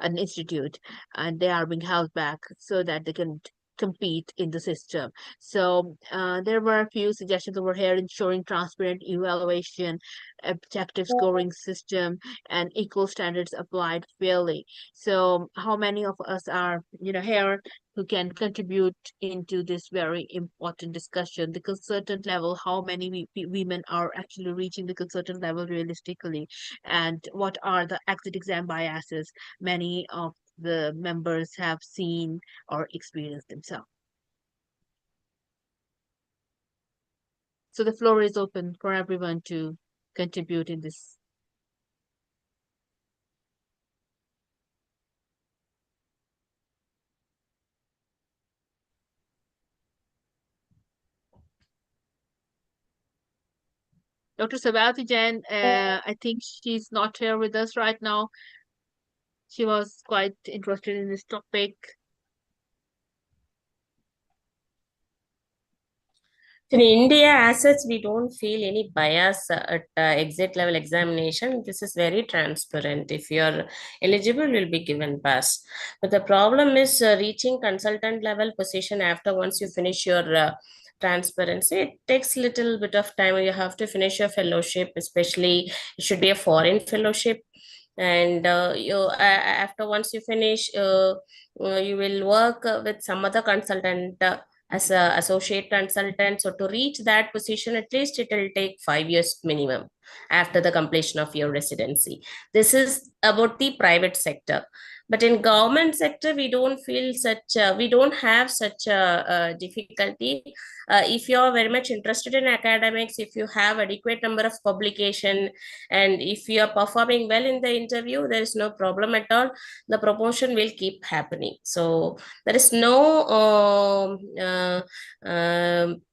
an institute, and they are being held back so that they can compete in the system. So there were a few suggestions over here: ensuring transparent evaluation, objective scoring system, and equal standards applied fairly. So how many of us are here who can contribute into this very important discussion? The consultant level, how many women are actually reaching the consultant level realistically, and what are the exit exam biases many of the members have seen or experienced themselves? So the floor is open for everyone to contribute in this. Dr. Sabathi Jain, I think she's not here with us right now. She was quite interested in this topic. In India, as such, we don't feel any bias at exit level examination. This is very transparent. If you're eligible, you'll be given pass. But the problem is reaching consultant level position after once you finish your transparency. It takes little bit of time. You have to finish your fellowship, especially it should be a foreign fellowship. And after once you finish, you will work with some other consultant. As a associate consultant. So to reach that position, at least it will take 5 years minimum after the completion of your residency. This is about the private sector. But in government sector, we don't feel such we don't have such a difficulty. If you are very much interested in academics, if you have adequate number of publication, and if you are performing well in the interview, there is no problem at all. The promotion will keep happening. So there is no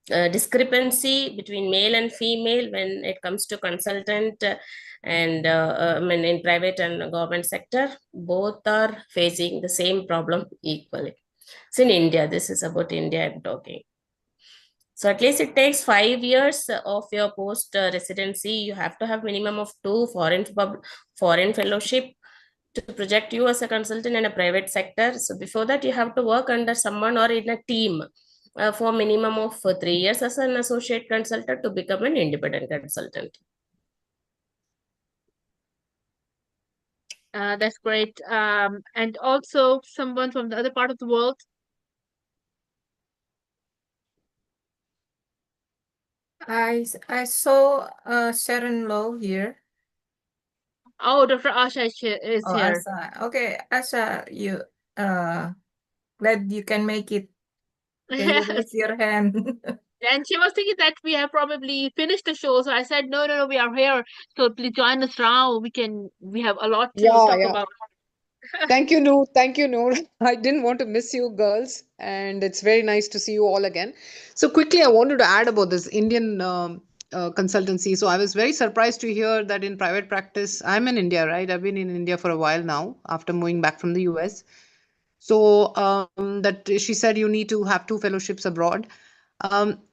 discrepancy between male and female when it comes to consultant, and I mean, in private and government sector, both are facing the same problem equally. So in India, this is about India I'm talking. So at least it takes 5 years of your post residency. You have to have minimum of two foreign fellowship to project you as a consultant in a private sector. So before that, you have to work under someone or in a team for minimum of 3 years as an associate consultant to become an independent consultant. That's great. And also someone from the other part of the world. I saw Sharon Low here. Oh, Dr. Asha is Oh, here. Asa. Okay, Asa, you glad you can make it. Can you raise your hand? And she was thinking that we have probably finished the show. So I said, no, no, no, we are here. So please join us now. We have a lot to Yeah, talk yeah. about. Thank you, Noor. Thank you, Noor. I didn't want to miss you, girls, and it's very nice to see you all again. So, quickly, I wanted to add about this Indian consultancy. So, I was very surprised to hear that in private practice, I'm in India, right? I've been in India for a while now after moving back from the US. So, that she said you need to have two fellowships abroad.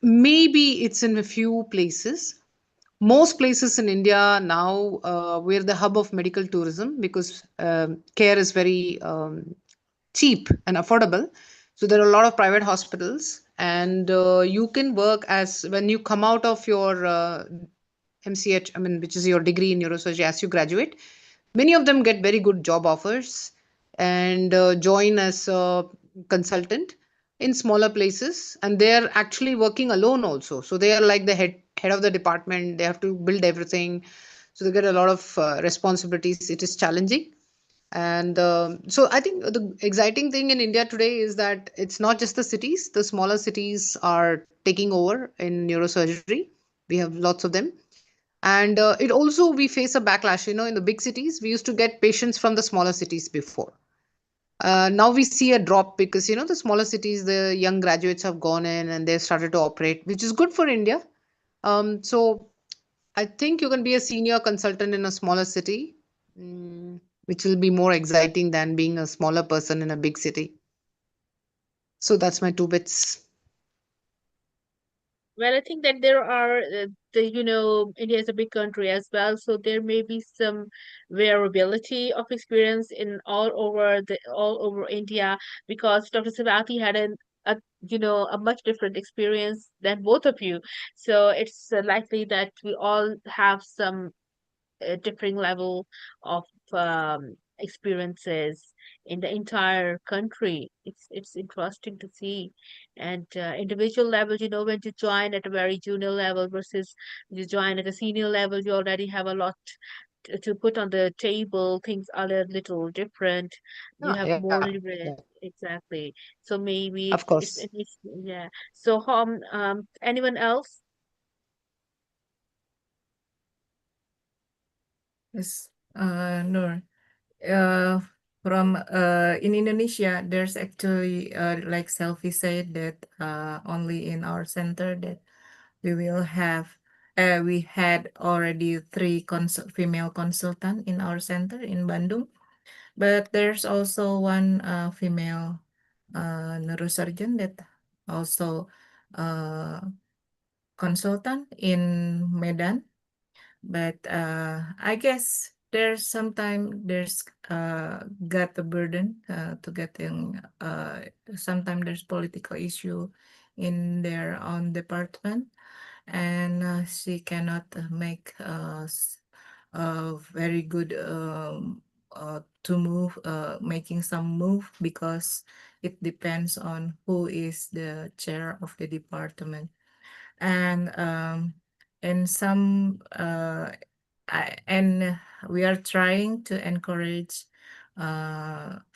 Maybe it's in a few places. Most places in India now, we're the hub of medical tourism because care is very cheap and affordable. So there are a lot of private hospitals, and you can work as when you come out of your MCH, I mean, which is your degree in neurosurgery as you graduate. Many of them get very good job offers and join as a consultant in smaller places, and they are actually working alone also. So they are like the head of the department. They have to build everything, so they get a lot of responsibilities. It is challenging, and so I think the exciting thing in India today is that it's not just the cities. The smaller cities are taking over in neurosurgery. We have lots of them, and it also we face a backlash. In the big cities we used to get patients from the smaller cities before. Now we see a drop because the smaller cities, the young graduates have gone in and they started to operate, which is good for India. So I think you can be a senior consultant in a smaller city, which will be more exciting than being a smaller person in a big city. So that's my two bits. Well, I think that there are India is a big country as well, so there may be some variability of experience in all over India, because Dr. Savati had a much different experience than both of you. So it's likely that we all have some differing level of experiences in the entire country. It's interesting to see, and individual level, when you join at a very junior level versus you join at a senior level, you already have a lot to put on the table. Things are a little different. You have Yeah, more yeah, leverage. Exactly. So maybe of course. yeah. So anyone else? Yes, Nur. Uh, from in Indonesia, there's actually like Selfie said that only in our center that we will have. We had already three female consultant in our center in Bandung, but there's also one female neurosurgeon that also consultant in Medan. But I guess there's got a burden to getting sometimes there's political issue in their own department, and she cannot make a very good to move making some move because it depends on who is the chair of the department. And some and we are trying to encourage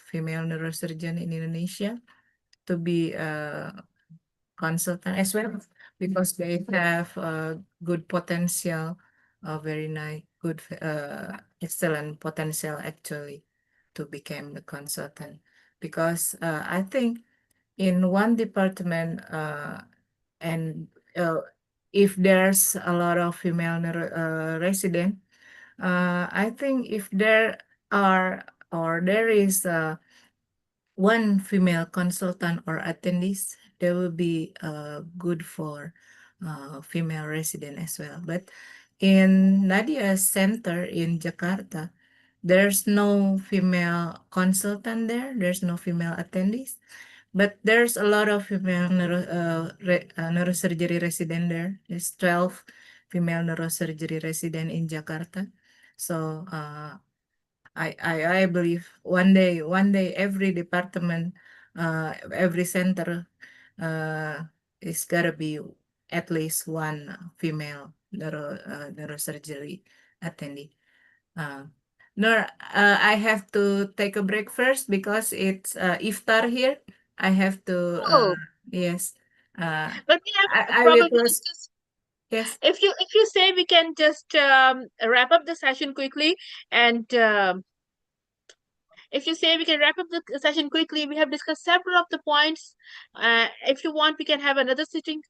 female neurosurgeon in Indonesia to be a consultant as well, because they have good potential, very nice, good, excellent potential actually to become the consultant. Because I think in one department, and if there's a lot of female resident, I think if there are or there is one female consultant or attendees, there will be good for female resident as well. But in Nadia's center in Jakarta, there's no female consultant there. There's no female attendees, but there's a lot of female neurosurgery resident there. There's 12 female neurosurgery resident in Jakarta. So I believe one day every department, every center, is gotta be at least one female neurosurgery attendee. Uh, Nor, I have to take a break first because it's iftar here. I have to, Oh, yes. but we have I will probably close. just Yes. if you say we can just wrap up the session quickly, and if you say we can wrap up the session quickly, we have discussed several of the points. If you want, we can have another sitting.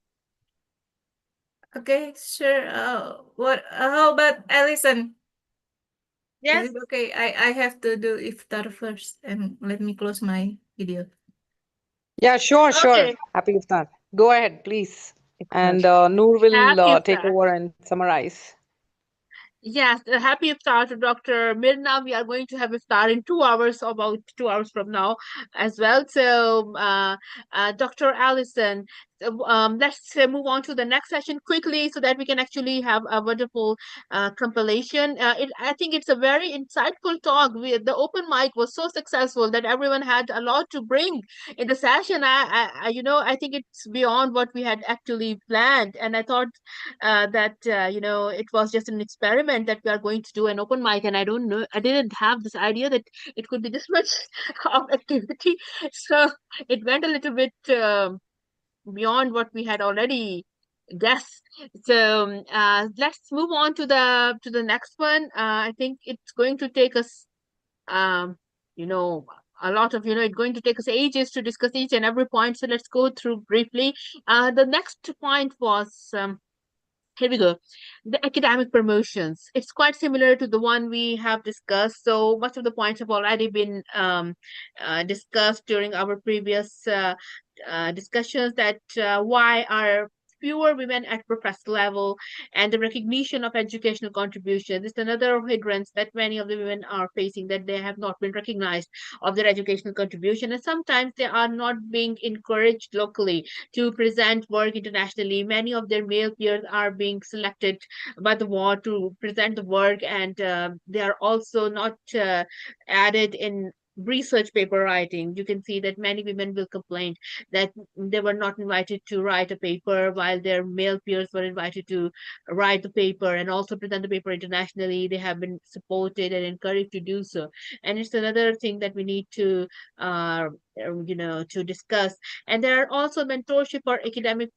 Okay, sure. How about Alison? Is Yes. it okay? I have to do iftar first and let me close my video. Yeah, sure, sure. Okay. Happy iftar. Go ahead, please. Iftar. And Noor will Happy take iftar. over and summarize. Yes, a happy iftar to Dr. Mirna. We are going to have iftar in 2 hours, about 2 hours from now as well. So, Dr. Allison, let's move on to the next session quickly so that we can actually have a wonderful compilation. I think it's a very insightful talk. The open mic was so successful that everyone had a lot to bring in the session. I think it's beyond what we had actually planned. And I thought that it was just an experiment that we are going to do an open mic, and I don't know, I didn't have this idea that it could be this much of activity. So it went a little bit beyond what we had already guessed. So let's move on to the next one. I think it's going to take us you know a lot of it's going to take us ages to discuss each and every point, so let's go through briefly. The next point was here we go. The academic promotions. It's quite similar to the one we have discussed. So much of the points have already been discussed during our previous discussions, that why are fewer women at professor level, and the recognition of educational contribution is another hindrance that many of the women are facing, that they have not been recognized of their educational contribution, and sometimes they are not being encouraged locally to present work internationally. Many of their male peers are being selected by the war to present the work, and they are also not added in research paper writing. You can see that many women will complain that they were not invited to write a paper while their male peers were invited to write the paper and also present the paper internationally. They have been supported and encouraged to do so, and it's another thing that we need to to discuss. And there are also mentorship or academic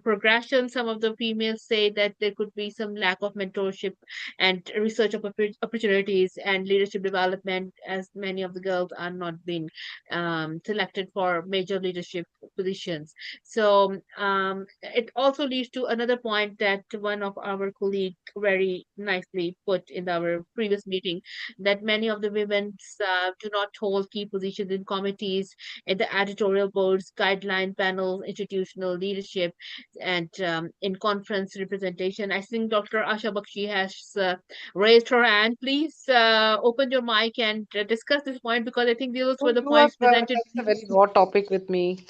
progression. Some of the females say that there could be some lack of mentorship and research opportunities and leadership development, as many of the girls are not being selected for major leadership positions. So it also leads to another point that one of our colleagues very nicely put in our previous meeting, that many of the women do not hold key positions in committees, in the editorial boards, guideline panels, institutional leadership, and in conference representation. I think Dr. Asha Bakshi has raised her hand. Please open your mic and discuss this point, because I think those Oh, were the you have points presented. touched a very broad topic with me.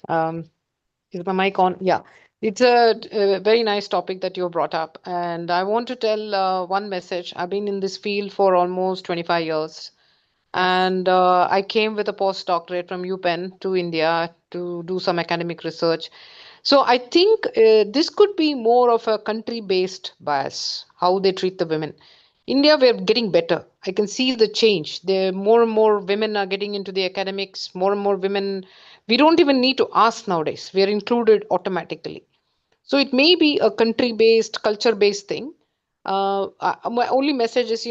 Is my mic on? Yeah. It's a very nice topic that you brought up. And I want to tell one message. I've been in this field for almost 25 years. Yes. And I came with a postdoctorate from UPenn to India to do some academic research. So I think this could be more of a country-based bias, how they treat the women. India, we're getting better. I can see the change. There more and more women are getting into the academics, more and more women. We don't even need to ask nowadays. We are included automatically. So it may be a country based, culture based thing. My only message is,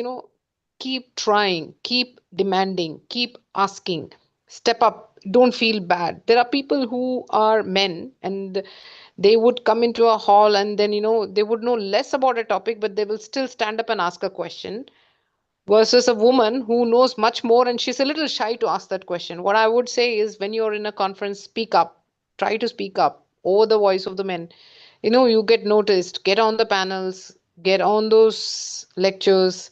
keep trying, keep demanding, keep asking, step up, don't feel bad. There are people who are men and they would come into a hall and then, they would know less about a topic, but they will still stand up and ask a question versus a woman who knows much more and she's a little shy to ask that question. What I would say is when you're in a conference, speak up, try to speak up over the voice of the men. You get noticed, get on the panels, get on those lectures.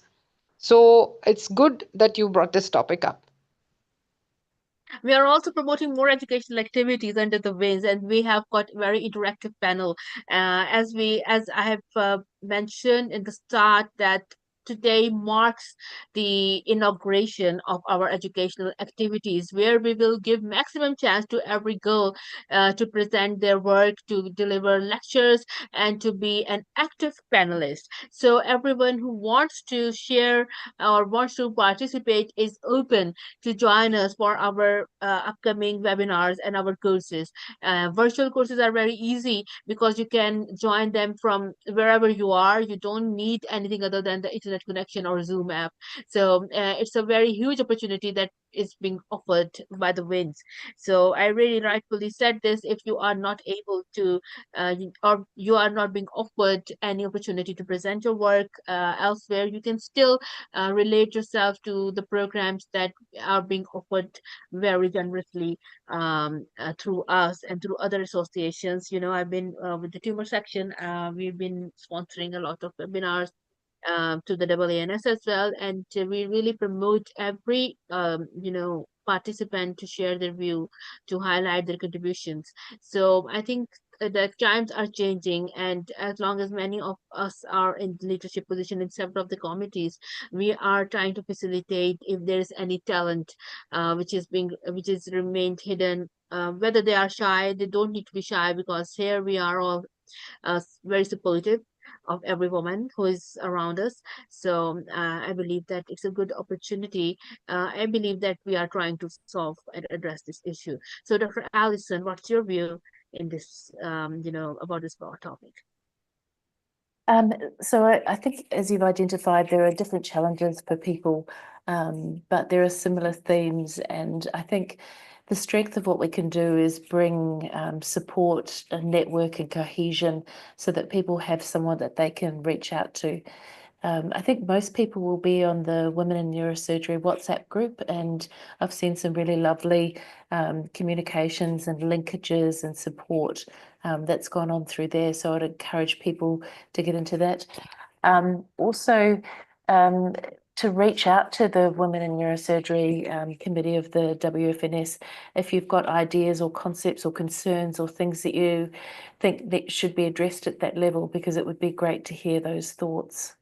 So it's good that you brought this topic up. We are also promoting more educational activities under the wings, and we have got very interactive panel. As I have mentioned in the start, that today marks the inauguration of our educational activities, where we will give maximum chance to every girl to present their work, to deliver lectures, and to be an active panelist. So everyone who wants to share or wants to participate is open to join us for our upcoming webinars and our courses. Virtual courses are very easy because you can join them from wherever you are. You don't need anything other than the internet connection or Zoom app. So it's a very huge opportunity that is being offered by the winds. So I really rightfully said this: if you are not able to, or you are not being offered any opportunity to present your work elsewhere, you can still relate yourself to the programs that are being offered very generously through us and through other associations. I've been with the tumor section. We've been sponsoring a lot of webinars to the WFNS as well, and we really promote every participant to share their view, to highlight their contributions. So I think the times are changing, and as long as many of us are in leadership position in several of the committees, we are trying to facilitate if there is any talent which is remained hidden. Whether they are shy, they don't need to be shy, because here we are all very supportive of every woman who is around us. So I believe that it's a good opportunity. I believe that we are trying to solve and address this issue. So Dr. Allison, what's your view in this, about this broad topic? So I think, as you've identified, there are different challenges for people, but there are similar themes. And I think the strength of what we can do is bring support, a network and cohesion so that people have someone that they can reach out to. I think most people will be on the Women in Neurosurgery WhatsApp group, and I've seen some really lovely communications and linkages and support that's gone on through there. So I'd encourage people to get into that. Also, to reach out to the Women in Neurosurgery Committee of the WFNS if you've got ideas or concepts or concerns or things that you think that should be addressed at that level, because it would be great to hear those thoughts.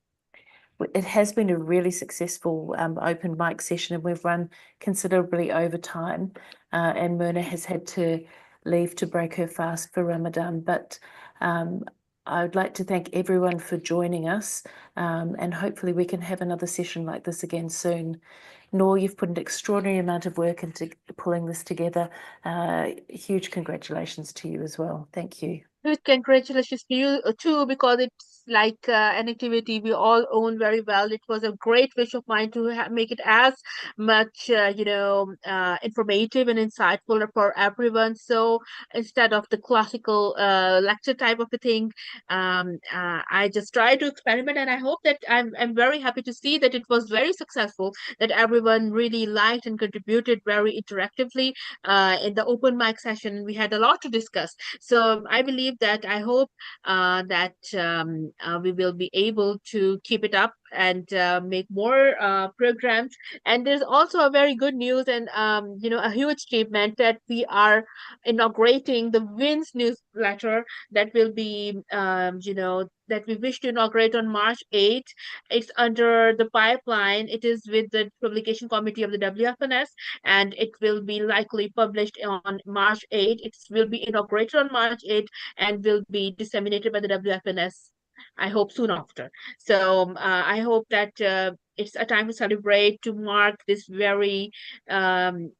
It has been a really successful open mic session, and we've run considerably over time. And Myrna has had to leave to break her fast for Ramadan. But I would like to thank everyone for joining us, and hopefully we can have another session like this again soon. Noor, you've put an extraordinary amount of work into pulling this together. Huge congratulations to you as well. Thank you. Congratulations to you too, because it's like an activity we all own very well. It was a great wish of mine to make it as much, informative and insightful for everyone. So instead of the classical lecture type of a thing, I just try to experiment, and I hope that I'm very happy to see that it was very successful. That everyone really liked and contributed very interactively in the open mic session. We had a lot to discuss. So I believe that I hope that we will be able to keep it up and make more programs. And there's also a very good news and a huge statement that we are inaugurating the WINS newsletter that will be that we wish to inaugurate on March 8th. It's under the pipeline. It is with the publication committee of the WFNS, and it will be likely published on March 8th. It will be inaugurated on March 8th and will be disseminated by the WFNS I hope soon after. So I hope that it's a time to celebrate, to mark this very um,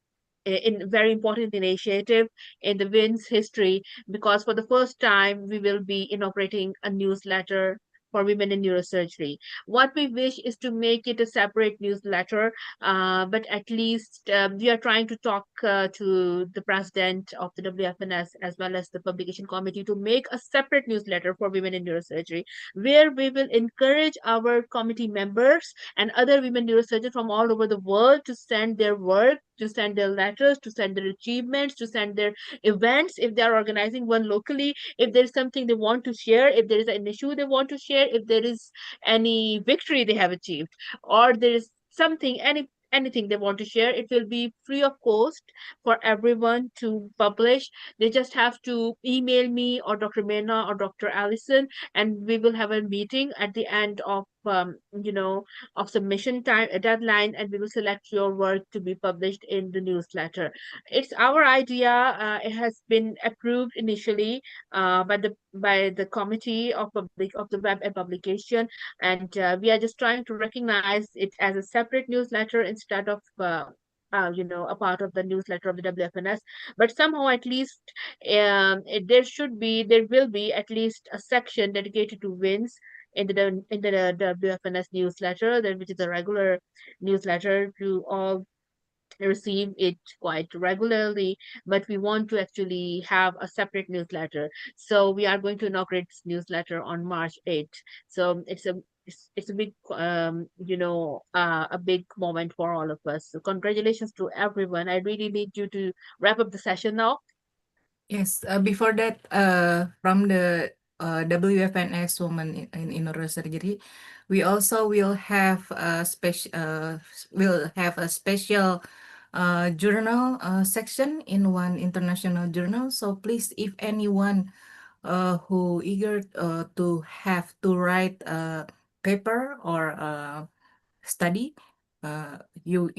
in very important initiative in the WIN's history, because for the first time we will be inaugurating a newsletter for women in neurosurgery. What we wish is to make it a separate newsletter, but at least we are trying to talk to the president of the WFNS as well as the publication committee to make a separate newsletter for women in neurosurgery, where we will encourage our committee members and other women neurosurgeons from all over the world to send their work, to send their letters, to send their achievements, to send their events if they are organizing one locally, if there is something they want to share, if there is an issue they want to share, if there is any victory they have achieved, or there is something, anything they want to share. It will be free of cost for everyone to publish. They just have to email me or Dr. Mena or Dr. Allison, and we will have a meeting at the end of of submission time, a deadline, and we will select your work to be published in the newsletter. It's our idea. It has been approved initially by the committee of the web and publication, and we are just trying to recognize it as a separate newsletter instead of a part of the newsletter of the WFNS. But somehow, at least, there will be at least a section dedicated to wins in the WFNS newsletter, which is a regular newsletter to all receive it quite regularly, but we want to actually have a separate newsletter. So we are going to inaugurate this newsletter on March 8th. So it's a big a big moment for all of us. So congratulations to everyone. I really need you to wrap up the session now. Yes, before that, from the WFNS Women in Neurosurgery, we also will have a special journal section in one international journal. So please, if anyone who eager to have to write a paper or study, you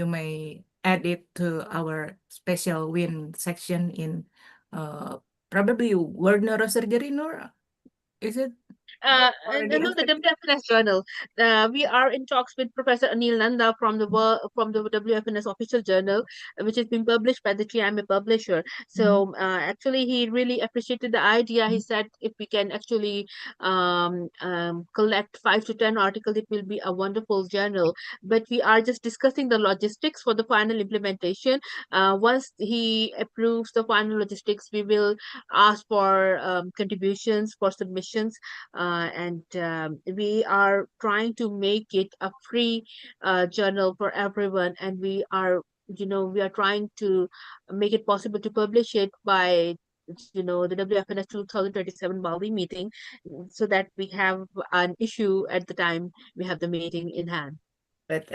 may add it to our special win section in probably word neurosurgery, Noor. Is it already No, the accepted? WFNS journal. We are in talks with Professor Anil Nanda from the WFNS official journal, which has been published by the TMA publisher. So actually, he really appreciated the idea. He said if we can actually collect 5 to 10 articles, it will be a wonderful journal. But we are just discussing the logistics for the final implementation. Once he approves the final logistics, we will ask for contributions for submissions, and we are trying to make it a free journal for everyone, and we are trying to make it possible to publish it by the WFNS 2027 Bali meeting, so that we have an issue at the time we have the meeting in hand. But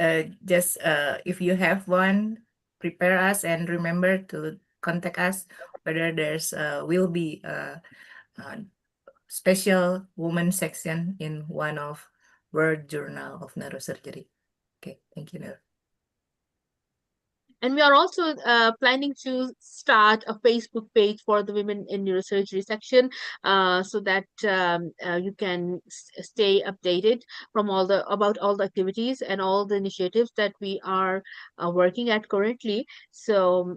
just if you have one, prepare us and remember to contact us whether there's will be a special woman section in one of World Journal of Neurosurgery. Okay, thank you, Noor. And we are also planning to start a Facebook page for the Women in Neurosurgery section, so that you can stay updated about all the activities and all the initiatives that we are working at currently. So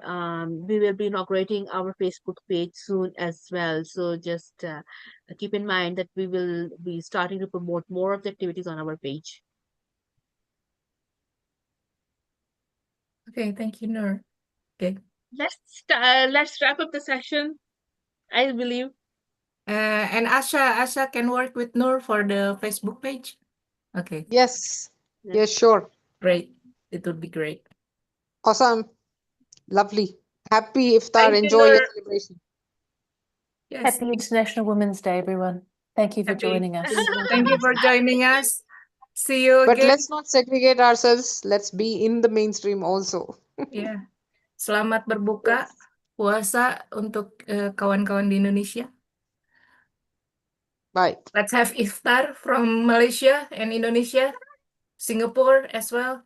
we will be inaugurating our Facebook page soon as well. So just keep in mind that we will be starting to promote more of the activities on our page. Okay, thank you, Noor. Okay. Let's wrap up the session, I believe. And Asha can work with Noor for the Facebook page. Okay, Yes. Yeah. Yes, sure. great. It would be great. Awesome. Lovely. Happy Iftar. Thank you, Enjoy your Noor. celebration. Yes. Happy International Women's Day, everyone. Thank you for Happy. joining us. Thank you for joining us. See you But again. let's not segregate ourselves. Let's be in the mainstream also. Ya, selamat berbuka puasa untuk kawan-kawan di Indonesia. Bye. Let's have iftar from Malaysia and Indonesia, Singapore as well.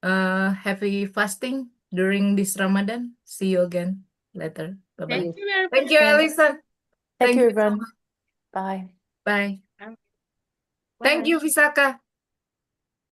Happy fasting during this Ramadan. See you again later. Bye-bye. Thank you very Thank much. you, Elisa. Thank you, so everyone. much. Bye. Bye. Bye. Thank you, Visaka.